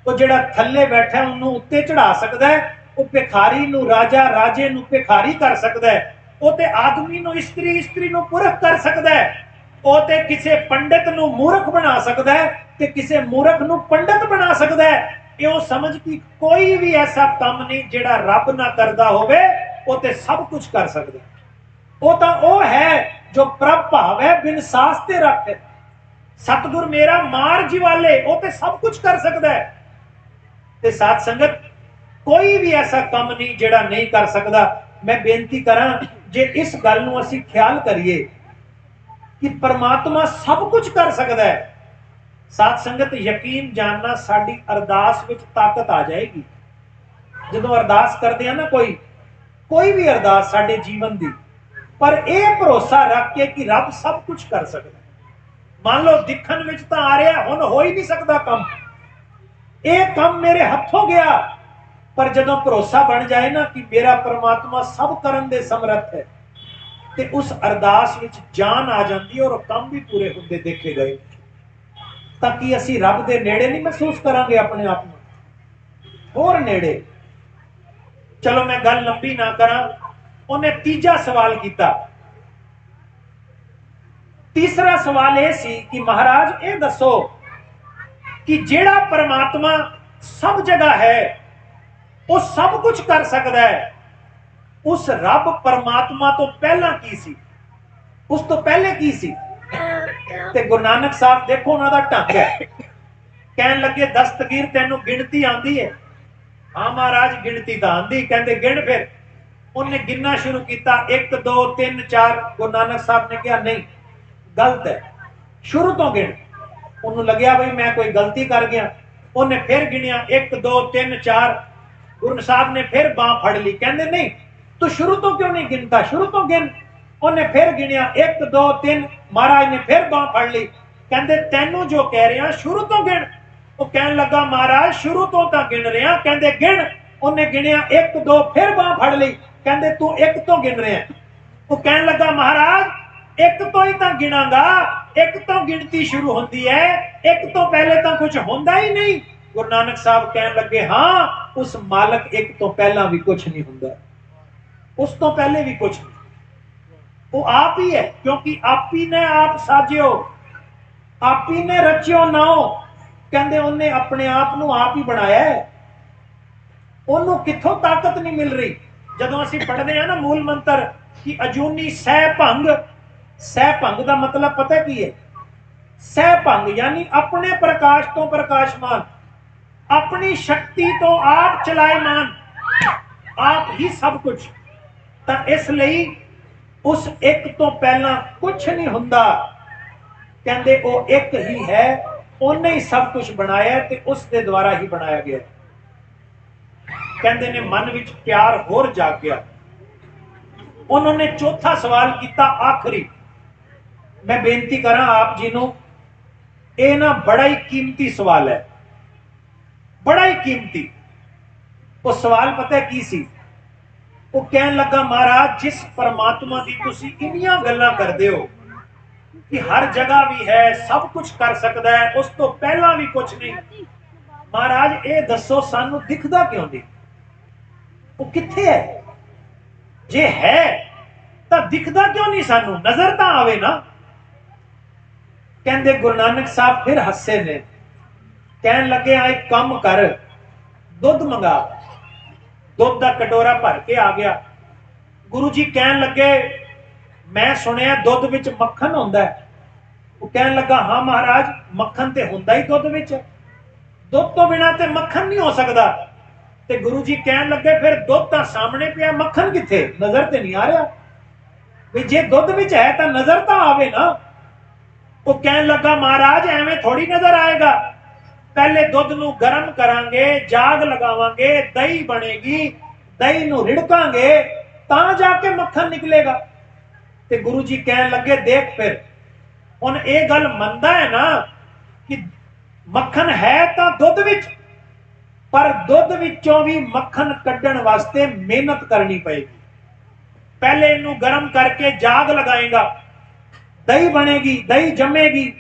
S3: ਉਹ ਜਿਹੜਾ ਥੱਲੇ ਬੈਠਾ ਉਹਨੂੰ ਉੱਤੇ ਚੜਾ ਸਕਦਾ ਹੈ। ਉਹ ਭਿਖਾਰੀ ਨੂੰ ਰਾਜਾ, ਰਾਜੇ ਨੂੰ ਭਿਖਾਰੀ ਕਰ ਸਕਦਾ ਹੈ। ਉਹ ਤੇ ਆਦਮੀ ਨੂੰ ਇਸਤਰੀ, ਇਸਤਰੀ ਨੂੰ ਪੁਰਖ ਕਰ ਸਕਦਾ ਹੈ। ਉਹ ਤੇ ਕਿਸੇ ਪੰਡਿਤ ਨੂੰ ਮੂਰਖ ਬਣਾ ਸਕਦਾ ਹੈ ਤੇ ਕਿਸੇ ਮੂਰਖ ਨੂੰ ਪੰਡਿਤ ਬਣਾ ਸਕਦਾ ਹੈ। ਇਹ ਸਮਝ ਕਿ ਕੋਈ ਵੀ ਐਸਾ ਕੰਮ ਨਹੀਂ ਜਿਹੜਾ ਰੱਬ ਨਾ ਕਰਦਾ ਹੋਵੇ। ਉਹ ਤੇ ਸਭ ਕੁਝ ਕਰ ਸਕਦਾ। ਉਹ ਤਾਂ ਉਹ ਹੈ ਜੋ ਪ੍ਰਭ ਭਾਵ ਹੈ ਬਿਨ ਸਾਸ ਤੇ ਰੱਖ। ਸਤਿਗੁਰ ਮੇਰਾ ਮਾਰ ਜਿਵਾਲੇ, ਉਹ ਤੇ ਸਭ ਕੁਝ ਕਰ ਸਕਦਾ ਹੈ। ਤੇ ਸਾਧ ਸੰਗਤ ਕੋਈ ਵੀ ਐਸਾ ਕੰਮ ਨਹੀਂ ਜਿਹੜਾ ਨਹੀਂ ਕਰ ਸਕਦਾ। ਮੈਂ ਬੇਨਤੀ ਕਰਾਂ ਜੇ ਇਸ ਗੱਲ ਨੂੰ ਅਸੀਂ ਖਿਆਲ ਕਰੀਏ ਕਿ ਪਰਮਾਤਮਾ ਸਭ ਕੁਝ ਕਰ ਸਕਦਾ ਹੈ, ਸਾਧ ਸੰਗਤ ਯਕੀਨ ਜਾਨਣਾ ਸਾਡੀ ਅਰਦਾਸ ਵਿੱਚ ਤਾਕਤ ਆ ਜਾਏਗੀ। ਜਦੋਂ ਅਰਦਾਸ ਕਰਦੇ ਆ ਨਾ ਕੋਈ ਵੀ ਅਰਦਾਸ ਸਾਡੇ ਜੀਵਨ ਦੀ, ਪਰ ਇਹ ਭਰੋਸਾ ਰੱਖ ਕੇ ਕਿ ਰੱਬ ਸਭ ਕੁਝ ਕਰ ਸਕਦਾ। ਮੰਨ ਲਓ ਦਿਖਣ ਵਿੱਚ ਤਾਂ ਆ ਰਿਹਾ, ਹੁਣ ਹੋ ਹੀ ਨਹੀਂ ਸਕਦਾ ਕੰਮ, ਇਹ ਕੰਮ ਮੇਰੇ ਹੱਥੋਂ ਗਿਆ, ਪਰ ਜਦੋਂ ਭਰੋਸਾ ਬਣ ਜਾਏ ਨਾ ਕਿ ਮੇਰਾ ਪਰਮਾਤਮਾ ਸਭ ਕਰਨ ਦੇ ਸਮਰੱਥ ਹੈ ਤੇ ਉਸ ਅਰਦਾਸ ਵਿੱਚ ਜਾਨ ਆ ਜਾਂਦੀ ਔਰ ਕੰਮ ਵੀ ਪੂਰੇ ਹੁੰਦੇ ਦੇਖੇ ਗਏ। ਤਾਂ ਕਿ ਅਸੀਂ ਰੱਬ ਦੇ ਨੇੜੇ ਨਹੀਂ ਮਹਿਸੂਸ ਕਰਾਂਗੇ ਆਪਣੇ ਆਪ ਨੂੰ, ਹੋਰ ਨੇੜੇ। ਚਲੋ ਮੈਂ ਗੱਲ ਲੰਬੀ ਨਾ ਕਰਾਂ। ਉਹਨੇ ਤੀਜਾ ਸਵਾਲ ਕੀਤਾ। ਤੀਸਰਾ ਸਵਾਲ ਇਹ ਸੀ ਕਿ ਮਹਾਰਾਜ ਇਹ ਦੱਸੋ ਕਿ ਜਿਹੜਾ ਪਰਮਾਤਮਾ ਸਭ ਜਗ੍ਹਾ ਹੈ, ਉਹ ਸਭ ਕੁਝ ਕਰ ਸਕਦਾ ਹੈ, ਉਸ ਰੱਬ ਪਰਮਾਤਮਾ ਤੋਂ ਪਹਿਲਾਂ ਕੀ ਸੀ? ਉਸ ਤੋਂ ਪਹਿਲੇ ਕੀ ਸੀ? ਤੇ ਗੁਰੂ ਨਾਨਕ ਸਾਹਿਬ ਦੇਖੋ ਉਹਨਾਂ ਦਾ ਢੰਗ ਹੈ। ਕਹਿਣ ਲੱਗੇ ਦਸਤਗੀਰ ਤੈਨੂੰ ਗਿਣਤੀ ਆਂਦੀ ਹੈ? ਹਾਂ ਮਹਾਰਾਜ ਗਿਣਤੀ ਤਾਂ ਆਂਦੀ। ਕਹਿੰਦੇ ਗਿਣ ਫਿਰ। ਉਹਨੇ ਗਿਣਨਾ ਸ਼ੁਰੂ ਕੀਤਾ 1 2 3 4। ਗੁਰੂ ਨਾਨਕ ਸਾਹਿਬ ਨੇ ਕਿਹਾ ਨਹੀਂ, ਗਲਤ ਹੈ, ਸ਼ੁਰੂ ਤੋਂ ਗਿਣ। ਉਹਨੂੰ ਲੱਗਿਆ ਬਈ ਮੈਂ ਕੋਈ ਗਲਤੀ ਕਰ ਗਿਆ। ਉਹਨੇ ਫਿਰ ਗਿਣਿਆ 1 2 3 4। ਗੁਰੂ ਸਾਹਿਬ ਨੇ ਫਿਰ ਬਾਂਹ ਫੜ ਲਈ। ਕਹਿੰਦੇ ਨਹੀਂ ਤੂੰ ਸ਼ੁਰੂ ਤੋਂ ਕਿਉਂ ਨਹੀਂ ਗਿਣਦਾ, ਸ਼ੁਰੂ ਤੋਂ ਗਿਣ। ਉਹਨੇ ਫਿਰ ਗਿਣਿਆ 1 2 3। ਮਹਾਰਾਜ ਨੇ ਫਿਰ ਬਾਂਹ ਫੜ ਲਈ। ਕਹਿੰਦੇ ਤੈਨੂੰ ਜੋ ਕਹਿ ਰਿਹਾ ਸ਼ੁਰੂ ਤੋਂ ਗਿਣ। ਉਹ ਕਹਿਣ ਲੱਗਾ ਮਹਾਰਾਜ ਸ਼ੁਰੂ ਤੋਂ ਤਾਂ ਗਿਣ ਰਿਹਾ। ਕਹਿੰਦੇ ਗਿਣ। ਉਹਨੇ ਗਿਣਿਆ 1 2। ਫਿਰ ਬਾਂਹ ਫੜ ਲਈ। ਕਹਿੰਦੇ ਤੂੰ 1 ਤੋਂ ਗਿਣ ਰਿਹਾ। ਉਹ ਕਹਿਣ ਲੱਗਾ ਮਹਾਰਾਜ 1 ਤੋਂ ਹੀ ਤਾਂ ਗਿਣਾਂਗਾ, 1 ਤੋਂ ਗਿਣਤੀ ਸ਼ੁਰੂ ਹੁੰਦੀ ਹੈ, 1 ਤੋਂ ਪਹਿਲੇ ਤਾਂ ਕੁਝ ਹੁੰਦਾ ਹੀ ਨਹੀਂ। ਗੁਰੂ ਨਾਨਕ ਸਾਹਿਬ ਕਹਿਣ ਲੱਗੇ ਹਾਂ ਉਸ ਮਾਲਕ 1 ਤੋਂ ਪਹਿਲਾਂ ਵੀ ਕੁਝ ਨਹੀਂ ਹੁੰਦਾ, ਉਸ ਤੋਂ ਪਹਿਲੇ ਵੀ ਕੁਝ ਨਹੀਂ। ਉਹ ਆਪ ਹੀ ਹੈ, ਕਿਉਂਕਿ ਆਪੀ ਨੇ ਆਪ ਸਾਜਿਓ, ਆਪੀ ਨੇ ਰਚਿਓ ਨਾਉ। ਕਹਿੰਦੇ ਉਹਨੇ ਆਪਣੇ ਆਪ ਨੂੰ ਆਪ ਹੀ ਬਣਾਇਆ ਹੈ। ਉਹਨੂੰ ਕਿੱਥੋਂ ਤਾਕਤ ਨਹੀਂ ਮਿਲ ਰਹੀ। ਜਦੋਂ ਅਸੀਂ ਪੜ੍ਹਦੇ ਹਾਂ ਨਾ ਮੂਲ ਮੰਤਰ ਕਿ ਅਜੂਨੀ ਸਹਿ ਭੰਗ। ਸਹਿ ਭੰਗ ਦਾ ਮਤਲਬ ਪਤਾ ਕੀ ਹੈ? ਸਹਿ ਭੰਗ ਯਾਨੀ ਆਪਣੇ ਪ੍ਰਕਾਸ਼ ਤੋਂ ਪ੍ਰਕਾਸ਼ਮਾਨ, ਆਪਣੀ ਸ਼ਕਤੀ ਤੋਂ ਆਪ ਚਲਾਇਮਾਨ। ਆਪ ਹੀ ਸਭ ਕੁਝ। ਤਾਂ ਇਸ ਲਈ ਉਸ ਇੱਕ ਤੋਂ ਪਹਿਲਾਂ ਕੁਝ ਨਹੀਂ ਹੁੰਦਾ। ਕਹਿੰਦੇ ਉਹ ਇੱਕ ਹੀ ਹੈ, ਉਹਨੇ ਹੀ ਸਭ ਕੁਝ ਬਣਾਇਆ ਤੇ ਉਸ ਦੇ ਦੁਆਰਾ ਹੀ ਬਣਾਇਆ ਗਿਆ। ਕਹਿੰਦੇ ਨੇ ਮਨ ਵਿੱਚ ਪਿਆਰ ਹੋਰ ਜਾਗ ਗਿਆ। ਉਹਨਾਂ ਨੇ ਚੌਥਾ ਸਵਾਲ ਕੀਤਾ, ਆਖਰੀ। ਮੈਂ ਬੇਨਤੀ ਕਰਾਂ ਆਪ ਜੀ ਨੂੰ, ਇਹ ਨਾ ਬੜਾ ਹੀ ਕੀਮਤੀ ਸਵਾਲ ਹੈ, ਬੜਾ ਹੀ ਕੀਮਤੀ। ਉਹ ਸਵਾਲ ਪਤਾ ਕੀ ਸੀ? ਉਹ ਕਹਿਣ ਲੱਗਾ, ਮਹਾਰਾਜ ਜਿਸ ਪਰਮਾਤਮਾ ਦੀ ਤੁਸੀਂ ਇੰਨੀਆਂ ਗੱਲਾਂ ਕਰਦੇ ਹੋ ਕਿ ਹਰ ਜਗ੍ਹਾ ਵੀ ਹੈ, ਸਭ ਕੁਝ ਕਰ ਸਕਦਾ ਹੈ, ਉਸ ਤੋਂ ਪਹਿਲਾਂ ਵੀ ਕੁਝ ਨਹੀਂ, ਮਹਾਰਾਜ ਇਹ ਦੱਸੋ ਸਾਨੂੰ ਦਿਖਦਾ ਕਿਉਂ ਨਹੀਂ? ਉਹ ਕਿੱਥੇ ਹੈ? ਜੇ ਹੈ ਤਾਂ ਦਿਖਦਾ ਕਿਉਂ ਨਹੀਂ ਸਾਨੂੰ? ਨਜ਼ਰ ਤਾਂ ਆਵੇ ਨਾ। ਕਹਿੰਦੇ ਗੁਰੂ ਨਾਨਕ ਸਾਹਿਬ ਫਿਰ ਹੱਸੇ ਨੇ, ਕਹਿਣ ਲੱਗੇ ਆ ਇੱਕ ਕੰਮ ਕਰ, ਦੁੱਧ ਮੰਗਾ। ਦੁੱਧ ਦਾ ਕਟੋਰਾ ਭਰ ਕੇ ਆ ਗਿਆ। ਗੁਰੂ ਜੀ ਕਹਿਣ ਲੱਗੇ, ਮੈਂ ਸੁਣਿਆ ਦੁੱਧ ਵਿੱਚ ਮੱਖਣ ਹੁੰਦਾ ਹੈ। ਉਹ ਕਹਿਣ ਲੱਗਾ, ਹਾਂ ਮਹਾਰਾਜ, ਮੱਖਣ ਤੇ ਹੁੰਦਾ ਹੀ ਦੁੱਧ ਵਿੱਚ, ਦੁੱਧ ਤੋਂ ਬਿਨਾਂ ਤੇ ਮੱਖਣ ਨਹੀਂ ਹੋ ਸਕਦਾ। ਤੇ ਗੁਰੂ ਜੀ ਕਹਿਣ ਲੱਗੇ, ਫਿਰ ਦੁੱਧ ਤਾਂ ਸਾਹਮਣੇ ਪਿਆ, ਮੱਖਣ ਕਿੱਥੇ? ਨਜ਼ਰ ਤੇ ਨਹੀਂ ਆ ਰਿਹਾ। ਵੀ ਜੇ ਦੁੱਧ ਵਿੱਚ ਹੈ ਤਾਂ ਨਜ਼ਰ ਤਾਂ ਆਵੇ ਨਾ। ਉਹ ਕਹਿਣ ਲੱਗਾ, ਮਹਾਰਾਜ ਐਵੇਂ ਥੋੜੀ ਨਜ਼ਰ ਆਏਗਾ, ਪਹਿਲੇ ਦੁੱਧ ਨੂੰ ਗਰਮ ਕਰਾਂਗੇ, ਜਾਗ ਲਗਾਵਾਂਗੇ, ਦਹੀਂ ਬਣੇਗੀ, ਦਹੀਂ ਨੂੰ ਰਿੜਕਾਂਗੇ ਤਾਂ ਜਾ ਕੇ ਮੱਖਣ ਨਿਕਲੇਗਾ। ਤੇ ਗੁਰੂ ਜੀ ਕਹਿਣ ਲੱਗੇ, ਦੇਖ ਫਿਰ ਹੁਣ ਇਹ ਗੱਲ ਮੰਨਦਾ ਹੈ ਨਾ ਕਿ ਮੱਖਣ ਹੈ ਤਾਂ ਦੁੱਧ ਵਿੱਚ, ਪਰ ਦੁੱਧ ਵਿੱਚੋਂ ਵੀ ਮੱਖਣ ਕੱਢਣ ਵਾਸਤੇ ਮਿਹਨਤ ਕਰਨੀ ਪਏਗੀ। ਪਹਿਲੇ ਇਹਨੂੰ ਗਰਮ ਕਰਕੇ ਜਾਗ ਲਗਾਏਗਾ, ਦਹੀਂ ਬਣੇਗੀ, ਦਹੀਂ ਜੰਮੇਗੀ,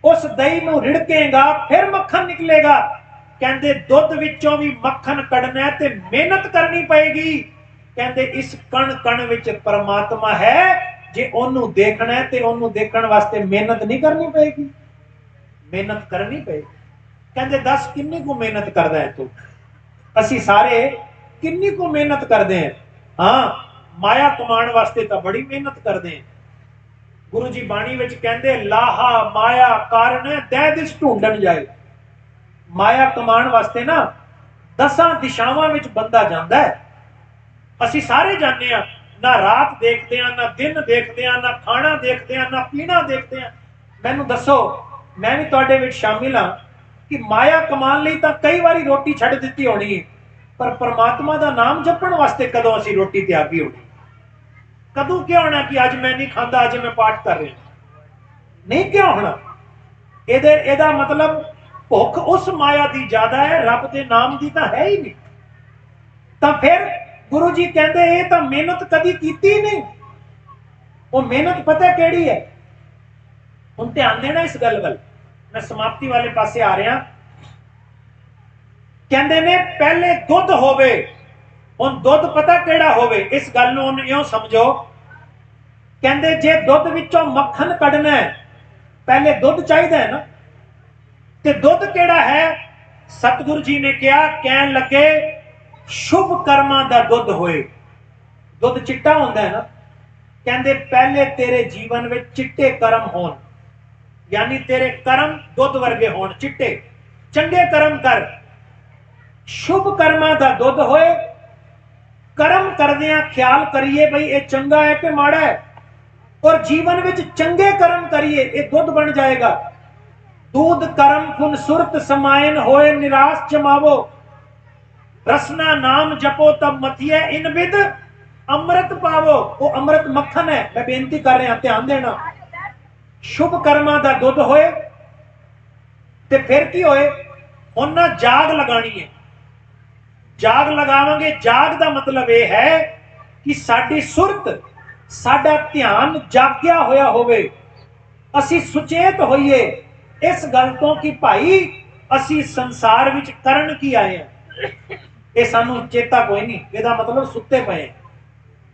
S3: ਉਸ ਦਹੀਂ ਨੂੰ ਰਿੜਕੇਗਾ, ਫਿਰ ਮੱਖਣ ਨਿਕਲੇਗਾ। ਕਹਿੰਦੇ ਦੁੱਧ ਵਿੱਚੋਂ ਵੀ ਮੱਖਣ ਕੱਢਣਾ ਤੇ ਮਿਹਨਤ ਕਰਨੀ ਪਏਗੀ। ਕਹਿੰਦੇ ਇਸ ਕਣ ਕਣ ਵਿੱਚ ਪਰਮਾਤਮਾ ਹੈ, ਜੇ ਉਹਨੂੰ ਦੇਖਣਾ ਹੈ ਤੇ ਉਹਨੂੰ ਦੇਖਣ ਵਾਸਤੇ ਮਿਹਨਤ ਨਹੀਂ ਕਰਨੀ ਪਏਗੀ? ਮਿਹਨਤ ਕਰਨੀ ਪਏਗੀ। ਕਹਿੰਦੇ ਦੱਸ ਕਿੰਨੀ ਕੁ ਮਿਹਨਤ ਕਰਦਾ ਹੈ ਤੂੰ? ਅਸੀਂ ਸਾਰੇ ਕਿੰਨੀ ਕੁ ਮਿਹਨਤ ਕਰਦੇ ਹਾਂ? ਹਾਂ, ਮਾਇਆ ਕਮਾਉਣ ਵਾਸਤੇ ਤਾਂ ਬੜੀ ਮਿਹਨਤ ਕਰਦੇ ਹਾਂ। ਗੁਰੂ ਜੀ ਬਾਣੀ ਵਿੱਚ ਕਹਿੰਦੇ, ਲਾਹਾ ਮਾਇਆ ਕਾਰਨ ਦਹਿ ਦਿਸ ਢੂੰਡਣ ਜਾਏ। ਮਾਇਆ ਕਮਾਉਣ ਵਾਸਤੇ ਨਾ 10 ਦਿਸ਼ਾਵਾਂ ਵਿੱਚ ਬੰਦਾ ਜਾਂਦਾ ਹੈ। ਅਸੀਂ ਸਾਰੇ ਜਾਂਦੇ ਆ, ਨਾ ਰਾਤ ਦੇਖਦੇ ਆ, ਨਾ ਦਿਨ ਦੇਖਦੇ ਆ, ਨਾ ਖਾਣਾ ਦੇਖਦੇ ਆ, ਨਾ ਪੀਣਾ ਦੇਖਦੇ ਆ। ਮੈਨੂੰ ਦੱਸੋ, ਮੈਂ ਵੀ ਤੁਹਾਡੇ ਵਿੱਚ ਸ਼ਾਮਿਲ ਹਾਂ ਕਿ ਮਾਇਆ ਕਮਾਉਣ ਲਈ ਤਾਂ ਕਈ ਵਾਰੀ ਰੋਟੀ ਛੱਡ ਦਿੱਤੀ ਹੋਣੀ ਹੈ, ਪਰ ਪਰਮਾਤਮਾ ਦਾ ਨਾਮ ਜਪਣ ਵਾਸਤੇ ਕਦੋਂ ਅਸੀਂ ਰੋਟੀ ਤਿਆਗੀ ਹੋਣੀ? ਕਦੋਂ ਕਿਉਂ ਹੋਣਾ ਕਿ ਅੱਜ ਮੈਂ ਨਹੀਂ ਖਾਂਦਾ, ਅੱਜ ਮੈਂ ਪਾਠ ਕਰ ਰਿਹਾ? ਨਹੀਂ ਕਿਉਂ ਹੋਣਾ? ਇਹਦਾ ਮਤਲਬ ਭੁੱਖ ਉਸ ਮਾਇਆ ਦੀ ਜ਼ਿਆਦਾ ਹੈ, ਰੱਬ ਦੇ ਨਾਮ ਦੀ ਤਾਂ ਹੈ ਹੀ ਨਹੀਂ। ਤਾਂ ਫਿਰ ਗੁਰੂ ਜੀ ਕਹਿੰਦੇ ਇਹ ਤਾਂ ਮਿਹਨਤ ਕਦੀ ਕੀਤੀ ਨਹੀਂ। ਉਹ ਮਿਹਨਤ ਪਤਾ ਕਿਹੜੀ ਹੈ? ਹੁਣ ਧਿਆਨ ਦੇਣਾ ਇਸ ਗੱਲ ਵੱਲ, ਮੈਂ ਸਮਾਪਤੀ ਵਾਲੇ ਪਾਸੇ ਆ ਰਿਹਾ। ਕਹਿੰਦੇ ਨੇ ਪਹਿਲੇ ਦੁੱਧ ਹੋਵੇ। ਹੁਣ ਦੁੱਧ ਪਤਾ ਕਿਹੜਾ ਹੋਵੇ? ਇਸ ਗੱਲ ਨੂੰ ਇਉਂ ਸਮਝੋ, ਕਹਿੰਦੇ ਜੇ ਦੁੱਧ ਵਿੱਚੋਂ ਮੱਖਣ ਕੱਢਣਾ ਹੈ, ਪਹਿਲੇ ਦੁੱਧ ਚਾਹੀਦਾ ਹੈ ਨਾ। ਤੇ ਦੁੱਧ ਕਿਹੜਾ ਹੈ? ਸਤਿਗੁਰੂ ਜੀ ਨੇ ਕਿਹਾ, ਕਹਿਣ ਲੱਗੇ ਸ਼ੁਭ ਕਰਮਾਂ ਦਾ ਦੁੱਧ ਹੋਏ। ਦੁੱਧ ਚਿੱਟਾ ਹੁੰਦਾ ਹੈ ਨਾ। ਕਹਿੰਦੇ ਪਹਿਲੇ ਤੇਰੇ ਜੀਵਨ ਵਿੱਚ ਚਿੱਟੇ ਕਰਮ ਹੋਣ, ਯਾਨੀ ਤੇਰੇ ਕਰਮ ਦੁੱਧ ਵਰਗੇ ਹੋਣ, ਚਿੱਟੇ ਚੰਗੇ ਕਰਮ ਕਰ। ਸ਼ੁਭ ਕਰਮਾਂ ਦਾ ਦੁੱਧ ਹੋਏ। ਕਰਮ ਕਰਦਿਆਂ ਖਿਆਲ ਕਰੀਏ ਬਈ ਇਹ ਚੰਗਾ ਹੈ ਕਿ ਮਾੜਾ ਹੈ, ਔਰ ਜੀਵਨ ਵਿੱਚ ਚੰਗੇ ਕਰਮ ਕਰੀਏ, ਇਹ ਦੁੱਧ ਬਣ ਜਾਏਗਾ। दूध करम पुन सुरत समायन होए निराश जमावो, रसना नाम जपो तब मथिए इन विद अमृत पावो। वो अमृत मक्खन है। मैं बेनती कर रहा, ध्यान देना। शुभ कर्मा दा दुध होए ते फिर की होए? उन्ना जाग लगानी है। जाग लगावांगे। जाग दा मतलब यह है कि साडी सुरत, साडा ध्यान जाग्या होया होवे, असी सुचेत होइए इस गल तो कि भाई असी संसार विच करन की आए हैं। ये सानू चेता कोई नहीं, इसदा मतलब सुते पे हैं।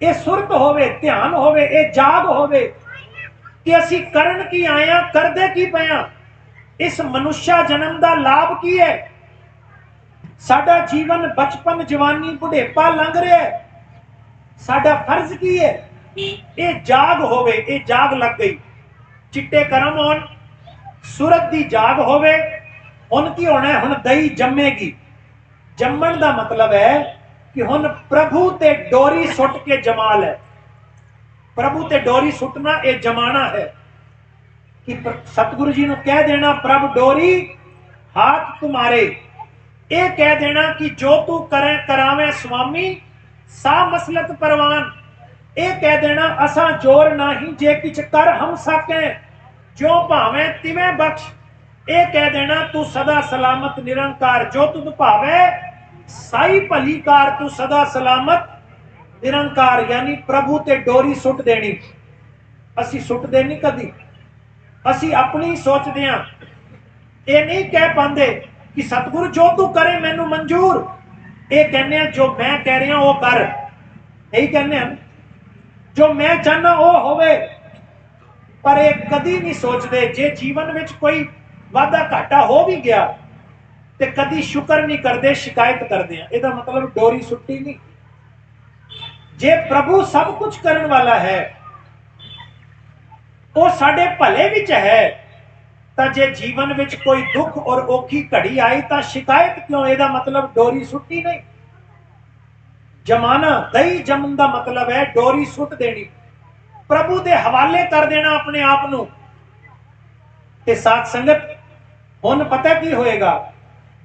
S3: ये सुरत होवे, ध्यान होवे, ये जाग होवे कि असी करन की आए हैं, करदे की पे हैं। इस मनुष्य जन्म का लाभ की है? साडा जीवन बचपन जवानी बुढ़ेपा लंघ रहा है, साडा फर्ज की है? ये जाग होवे, ये जाग लग गई। चिट्टे कर्म होन, सूरत दी जाग होवे। हुण की होना है? हुण दही जम्मेगी। जम्मण दा मतलब है कि हुण प्रभु ते डोरी सुट के जमाल है। प्रभु ते डोरी सुटना यह जमाना है कि सतगुरु जी ने कह देना प्रभु डोरी हाथ तुम्हारे, ये कह देना कि जो तू करे करावे स्वामी सा मसलत परवान, ये कह देना असा जोर नाही जे किछ कर हम सके, जो भावे तिवे बख्श, ये कह देना तू सदा सलामत निरंकार, जो तुद भावे साई भलीकार, तू सदा सलामत निरंकार। यानी प्रभु ते डोरी सुट देनी। असी सुटदे नहीं कदी, असी अपनी सोचते हैं, ये नहीं कह पाते कि सतगुरु जो तू करे मैनू मंजूर, ये कहने जो मैं कह रहा वो कर, यही कहने जो मैं चाहना वो होवे। पर ये कदी नहीं सोचते जे जीवन में कोई वादा घाटा हो भी गया तो कदी शुक्र नहीं करते, शिकायत करते हैं। इसका मतलब डोरी सुट्टी नहीं। जे प्रभु सब कुछ करने वाला है, वो साडे भले विच है, तो जे जीवन में कोई दुख और औखी घड़ी आई तो शिकायत क्यों? ਇਹਦਾ मतलब डोरी सुट्टी नहीं। जमाना दही जमन का मतलब है डोरी सुट देनी, प्रभु के हवाले कर देना अपने आप नू। ते साथ संगत हुण पता की होएगा,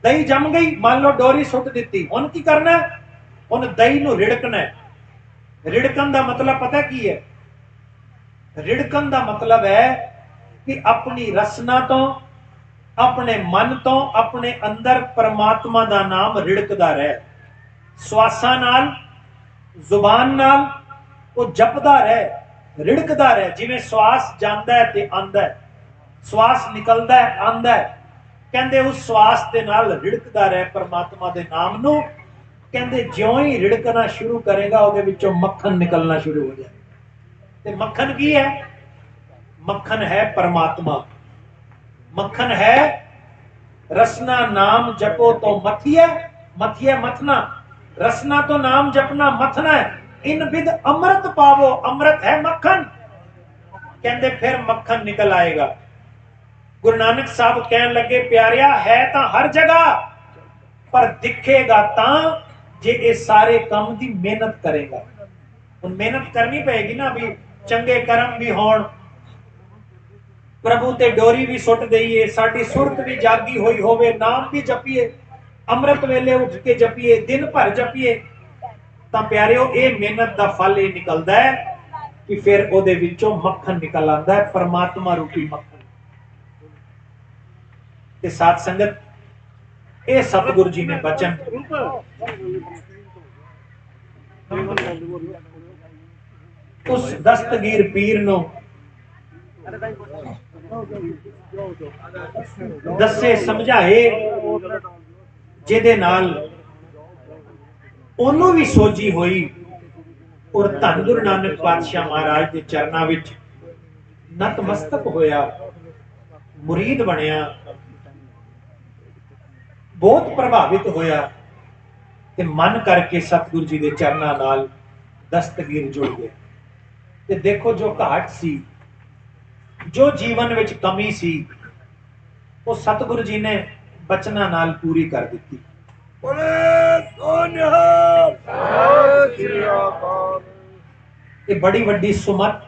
S3: दही जम गई, मान लो डोरी सुट दी, हुण की करना? हुण दही नू रिड़कना है। रिड़कन का मतलब पता की है? रिड़कन का मतलब है कि अपनी रसना तो, अपने मन तो, अपने अंदर परमात्मा का नाम रिड़कदा रहे, श्वासां नाल, जुबान नाल वो जपदा रहे, रिड़कदा रहे। जिवें श्वास जांदा है ते आंदा है, श्वास निकलदा है आंदा है, कहंदे उस श्वास दे नाल रिड़कदा रहे परमात्मा दे नाम नू। कहंदे ज्यों ही रिड़कना शुरू करेगा ਉਹਦੇ ਵਿੱਚੋਂ मक्खन निकलना शुरू हो जाए। ते मक्खन की है? मक्खन है परमात्मा, मक्खन है रसना नाम जपो तो मथिए, मथिए मथना, रसना तो नाम जपना, मथना है। इन विद अमृत पावो, अमृत है मक्खन। कहंदे फिर मक्खन निकल आएगा। गुरु नानक साहब कहन लगे प्यारिया है तो हर जगह, पर दिखेगा तां जे ये सारे काम की मेहनत करेगा। हुण मेहनत करनी पेगी ना, भी चंगे कर्म भी होण, प्रभु ते डोरी भी सुट दईए, साडी सुरत भी जागी हुई होवे, नाम भी जपीए, अमृत वेले उठ के जपीए, दिन भर जपीए, तां प्यारिओ ये मेहनत का फल ये निकलदा है कि फिर ओदे विचों मक्खन निकल आंदा है, परमात्मा रूपी मक्खन। ते साथ संगत ये सतगुरु जी ने बचन उस दस्तगीर पीर नो दसे समझाए, जिहदे नाल ओनू भी सोची हुई, और धन गुरु नानक पातशाह महाराज के चरनां विच नतमस्तक होया, मुरीद बनया, बहुत प्रभावित होया, ते मन करके सतगुरु जी के चरनां नाल दस्तगीर जुड़ गए। ते देखो जो घाट सी, जो जीवन विच कमी सी, वो सतगुरु जी ने बचना नाल पूरी कर दी। ये बड़ी वड्डी सुमत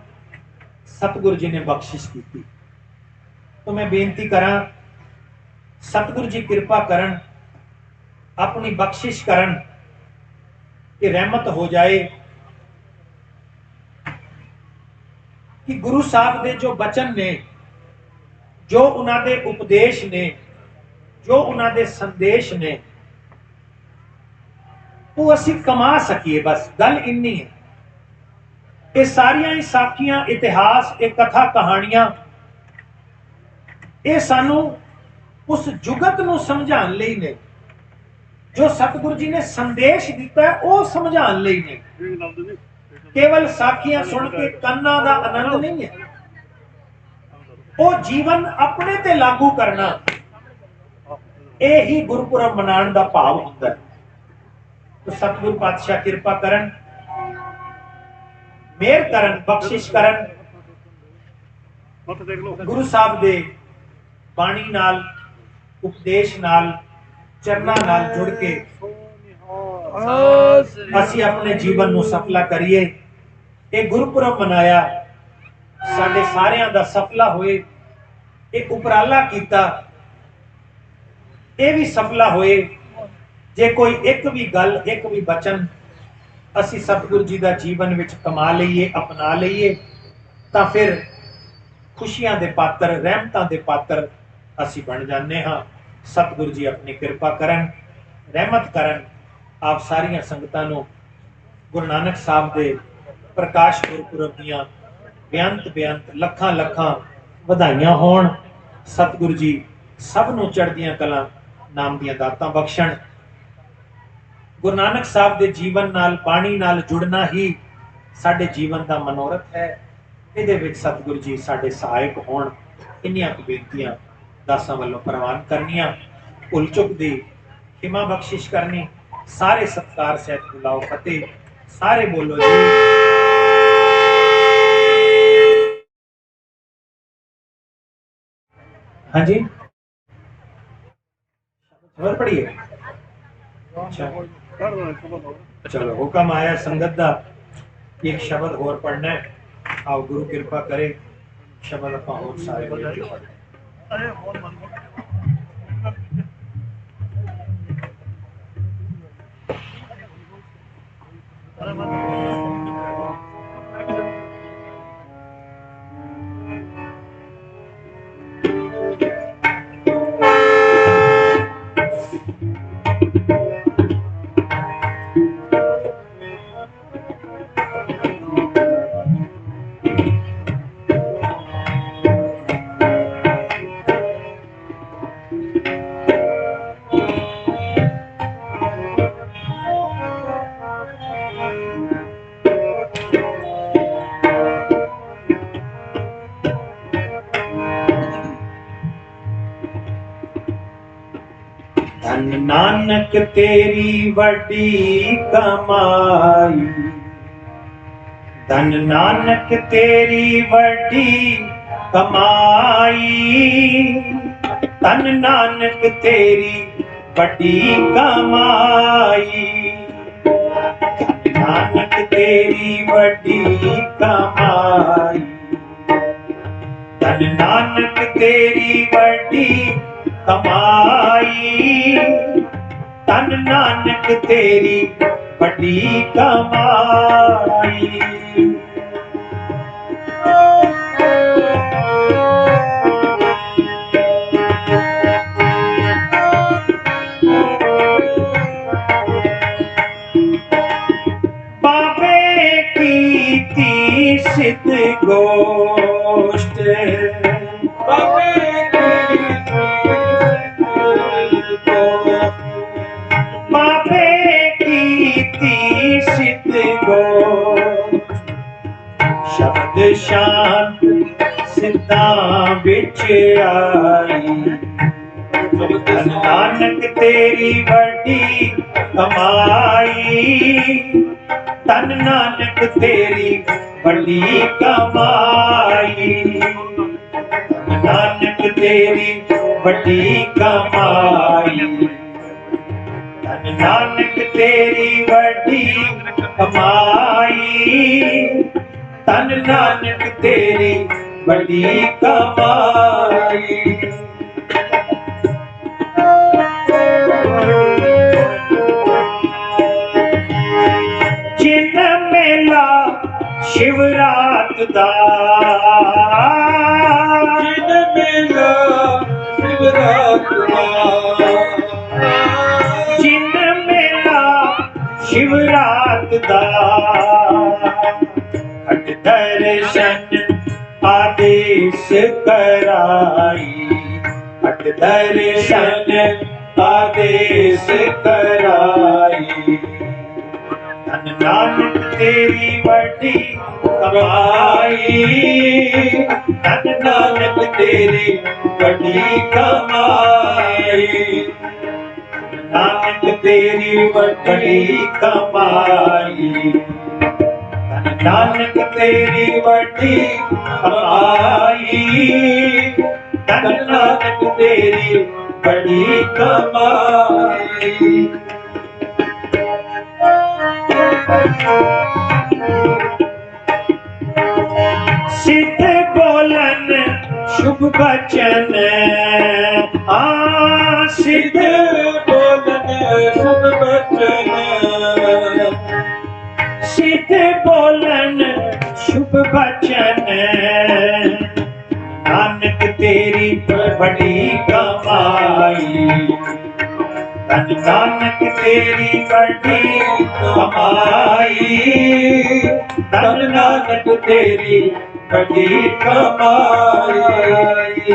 S3: सतगुरु जी ने बख्शिश की। तो मैं बेनती करा सतगुरु जी कृपा करन, अपनी बख्शिश करन कि रहमत हो जाए कि गुरु साहब दे जो बचन ने, जो उन्होंने उपदेश ने, जो उन्होंने संदेश ने, वो असी कमा सकिए। बस गल इन्नी है। ये सारिया ही साखियां, इतिहास, ये कथा कहानियां, ये सानू उस जुगत नू समझाने लई ने, जो सतगुरु जी ने संदेश दिता है वो समझाने लई ने। केवल साखियां सुन के काना का आनंद नहीं है, वो जीवन अपने ते लागू करना, यही गुरपुरब मनाने का भाव होता है। तो सतगुरु पातशाह कृपा करन, मेहर करन, बख्शिश करन, गुरु साहब दे बाणी नाल, उपदेश नाल, चरना नाल जुड़ के ਅਸੀਂ ਆਪਣੇ ਜੀਵਨ ਨੂੰ ਸਫਲਾ ਕਰੀਏ। ਇਹ ਗੁਰਪੁਰਬ ਮਨਾਇਆ ਸਾਡੇ ਸਾਰਿਆਂ ਦਾ ਸਫਲਾ ਹੋਏ। ਇਹ ਉਪਰਾਲਾ ਕੀਤਾ, ਇਹ ਵੀ ਸਫਲਾ ਹੋਏ। ਜੇ ਕੋਈ ਇੱਕ ਵੀ ਗੱਲ, ਇੱਕ ਵੀ ਬਚਨ ਅਸੀਂ ਸਤਿਗੁਰੂ ਜੀ ਦਾ ਜੀਵਨ ਵਿੱਚ ਕਮਾ ਲਈਏ, ਅਪਣਾ ਲਈਏ, ਤਾਂ ਫਿਰ ਖੁਸ਼ੀਆਂ ਦੇ ਪਾਤਰ, ਰਹਿਮਤਾਂ ਦੇ ਪਾਤਰ ਅਸੀਂ ਬਣ ਜਾਂਦੇ ਹਾਂ। ਸਤਿਗੁਰੂ ਜੀ ਆਪਣੀ ਕਿਰਪਾ ਕਰਨ, ਰਹਿਮਤ ਕਰਨ। ਆਪ ਸਾਰੀਆਂ ਸੰਗਤਾਂ ਨੂੰ ਗੁਰੂ ਨਾਨਕ ਸਾਹਿਬ ਦੇ ਪ੍ਰਕਾਸ਼ ਗੁਰਪੁਰਬ ਦੀਆਂ ਬੇਅੰਤ ਲੱਖਾਂ ਲੱਖਾਂ ਵਧਾਈਆਂ ਹੋਣ। ਸਤਿਗੁਰੂ ਜੀ ਸਭ ਨੂੰ ਚੜ੍ਹਦੀਆਂ ਕਲਾਂ, ਨਾਮ ਦੀਆਂ ਦਾਤਾਂ ਬਖਸ਼ਣ। ਗੁਰੂ ਨਾਨਕ ਸਾਹਿਬ ਦੇ ਜੀਵਨ ਨਾਲ, ਬਾਣੀ ਨਾਲ ਜੁੜਨਾ ਹੀ ਸਾਡੇ ਜੀਵਨ ਦਾ ਮਨੋਰਥ ਹੈ। ਇਹਦੇ ਵਿੱਚ ਸਤਿਗੁਰੂ ਜੀ ਸਾਡੇ ਸਹਾਇਕ ਹੋਣ। ਇੰਨੀਆਂ ਕੁ ਬੇਨਤੀਆਂ ਦਾਸਾਂ ਵੱਲੋਂ ਪ੍ਰਵਾਨ ਕਰਨੀਆਂ। ਭੁੱਲ ਚੁੱਕ ਦੀ ਖਿਮਾ ਬਖਸ਼ਿਸ਼ ਕਰਨੀ। ਸਾਰੇ ਸਤਿਕਾਰ ਸਹਿਤ ਬੁਲਾਓ ਫਤਿਹ। ਸਾਰੇ ਬੋਲੋ ਜੀ। हाँ जी, खबर पड़ी है। अच्छा, चलो हुक्म आया संगत दा, एक शब्द होर पढ़ना है। आओ गुरु कृपा करे, शब्द आपां होर सारे मिल के पढ़ना। धन नानक तेरी वड्डी कमाई, धन नानक तेरी वड्डी कमाई, धन नानक तेरी वड्डी कमाई, धन नानक तेरी वड्डी कमाई, धन नानक तेरी वड्डी कमाई, धन नानक तेरी वड्डी कमाई। बाबे की सिद्ध गोष्ठ, बाबे शब्द शांत सिद्धा बिच आई, धन नानक तेरी वड्डी कमाई, धन नानक तेरी वड्डी कमाई, धन नानक तेरी वड्डी कमाई, धन नानक तेरी वड्डी कमाई, धन नानक तेरी वड्डी कमाई। जिन मेला शिवरात दा, जिन मेला शिवरात दा, जिन मेला शिवरात दा, हट दर्शन आदेश कराई, हट दर्शन आदेश कराई, धन नानक तेरी वड्डी कमाई, धन नानक तेरी वड्डी कमाई, नानक तेरी वड्डी कमाई, धन नानक तेरी वड्डी कमाई, धन नानक तेरी वड्डी कमाई। सिद्ध बोलन शुभ बचन, सिद्ध
S1: बोलन शुभ बचन,
S3: सिद्ध बोलन शुभ बचन, नानक तेरी बड़ी कमाई, धन नानक तेरी बड़ी कमाई, धन नानक तेरी बड़ी कमाई।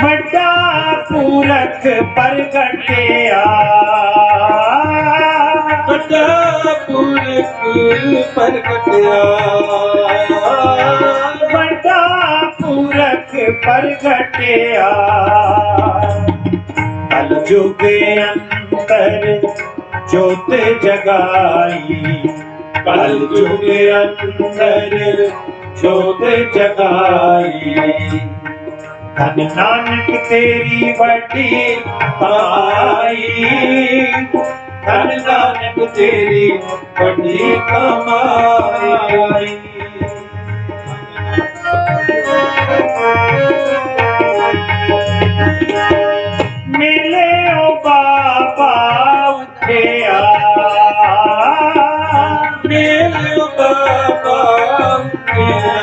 S3: बड़ा पूरख प्रगटिया,
S1: बड़ा पूरख प्रगटिया,
S3: बड़ा पूरख प्रगटिया, कल युग अंतर ज्योत जगाई, कल युग अंतर ज्योत जगाई, धन नानक तेरी बड़ी कमाई, धन नानक तेरी बड़ी कमाई। मिले ओ बाबा उठिया,
S1: मिले ओ बाबा उठिया,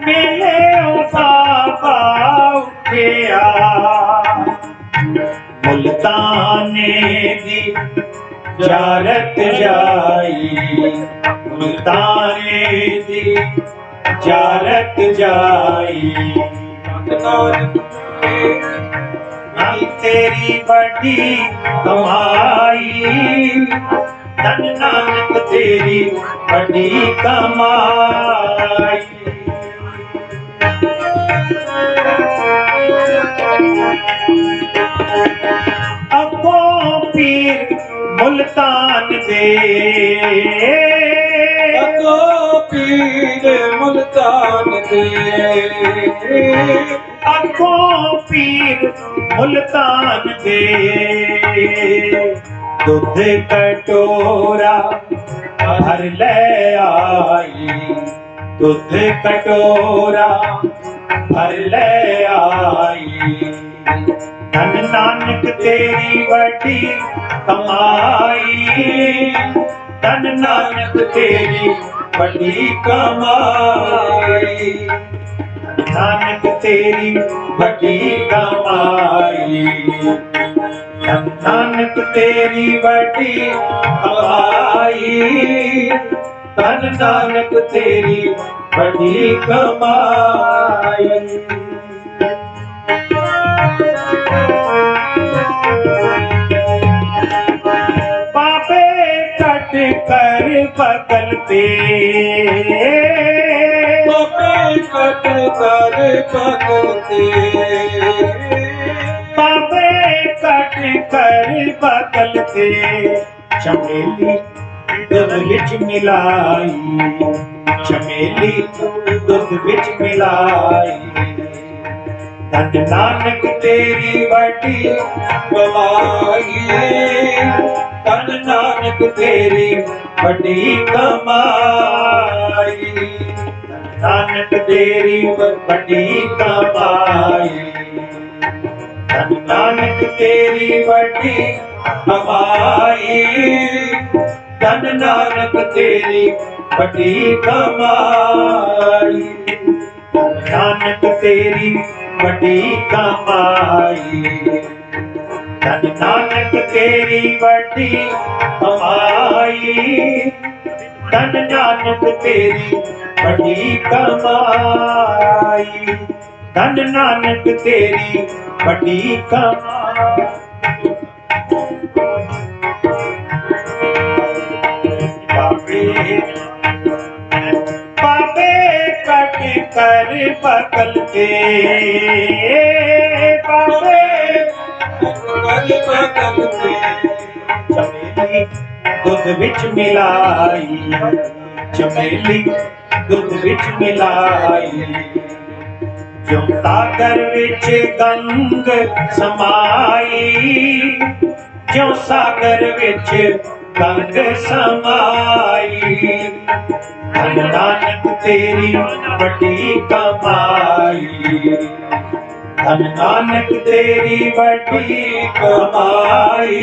S3: मिले ओ बाबा उठिया, मुल्ताने दी जारत जाई, मुल्ताने दी जारत जाई, धन तेरी बड़ी कमाई, धन नानक तेरी बड़ी कमाई। अगो पीर मुल्तान दे,
S1: अगो पीर मुल्तान दे,
S3: अगो पीर मुल्तान दे, दूध कटोरा भर ले आई, दूध कटोरा भर ले आई, धन नानक तेरी बड़ी कमाई, धन नानक तेरी बड़ी कमाई, नानक तेरी बड़ी कमाई, धन नानक तेरी बड़ी कमाई, धन नानक तेरी बड़ी कमाई। बाबे कट कर बगलते,
S1: बाबे कट कर बगलते,
S3: बाबे कट कर बगलते, चमेली दूध विच मिलाई, चमेली दूध विच मिलाई, धन नानक तेरी बड़ी
S1: कमाई,
S3: धन नानक तेरी बड़ी कमाई, धन नानक तेरी बड़ी कमाई, धन नानक तेरी बड़ी कमाई, धन नानक तेरी बड़ी कमाई, धन नानक तेरी बड़ी कमाई, धन नानक तेरी बड़ी कमाई, धन नानक तेरी बड़ी कमाई, धन नानक तेरी बड़ी कमाई। बाबे कट कर बगलते, बाबे
S1: बगलते,
S3: चमेली दूध विच मिलाई, चमेली दूध विच मिलाई, ਜੋ ਸਾਗਰ ਵਿੱਚ ਗੰਗ ਸਮਾਈ, ਜੋ ਸਾਗਰ ਵਿੱਚ ਗੰਗ ਸਮਾਈ। ਧੰਨ ਨਾਨਕ ਤੇਰੀ ਵੱਡੀ ਕਮਾਈ, ਧੰਨ ਨਾਨਕ ਤੇਰੀ ਵੱਡੀ ਕਮਾਈ,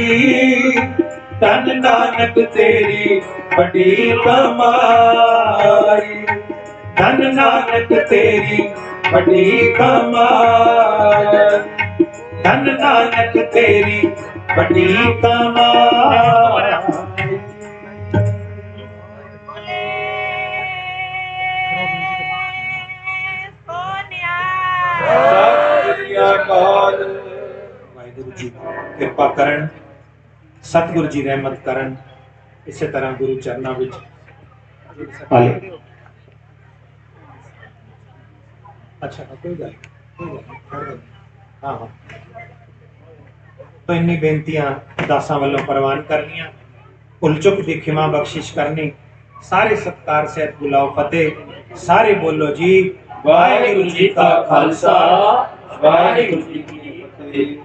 S3: ਧੰਨ ਨਾਨਕ ਤੇਰੀ ਵੱਡੀ ਕਮਾਈ, ਧੰਨ ਨਾਨਕ ਤੇਰੀ ਵੱਡੀ ਕਮਾਈ, ਧੰਨ ਨਾਨਕ ਤੇਰੀ ਵੱਡੀ ਕਮਾਈ। ਵਾਹਿਗੁਰੂ ਜੀ ਕਿਰਪਾ ਕਰਨ, ਸਤਿਗੁਰੂ ਜੀ ਰਹਿਮਤ ਕਰਨ। ਇਸੇ ਤਰ੍ਹਾਂ ਗੁਰੂ ਚਰਨਾਂ ਵਿੱਚ ਹਾਲੇ ਅੱਛਾ ਕੋਈ ਗੱਲ ਹਾਂ ਤਾਂ ਇੰਨੀ ਬੇਨਤੀਆਂ ਦਾਸਾਂ ਵੱਲੋਂ ਪ੍ਰਵਾਨ ਕਰਨੀਆਂ। ਭੁੱਲ ਚੁੱਕ ਦੀ ਖਿਮਾ ਬਖਸ਼ਿਸ਼ ਕਰਨੀ। ਸਾਰੇ ਸਤਿਕਾਰ ਸਹਿਤ ਬੁਲਾਓ ਫਤਿਹ। ਸਾਰੇ ਬੋਲੋ ਜੀ ਵਾਹਿਗੁਰੂ ਜੀ ਕਾ ਖਾਲਸਾ, ਵਾਹਿਗੁਰੂ ਜੀ ਕੀ ਫਤਿਹ।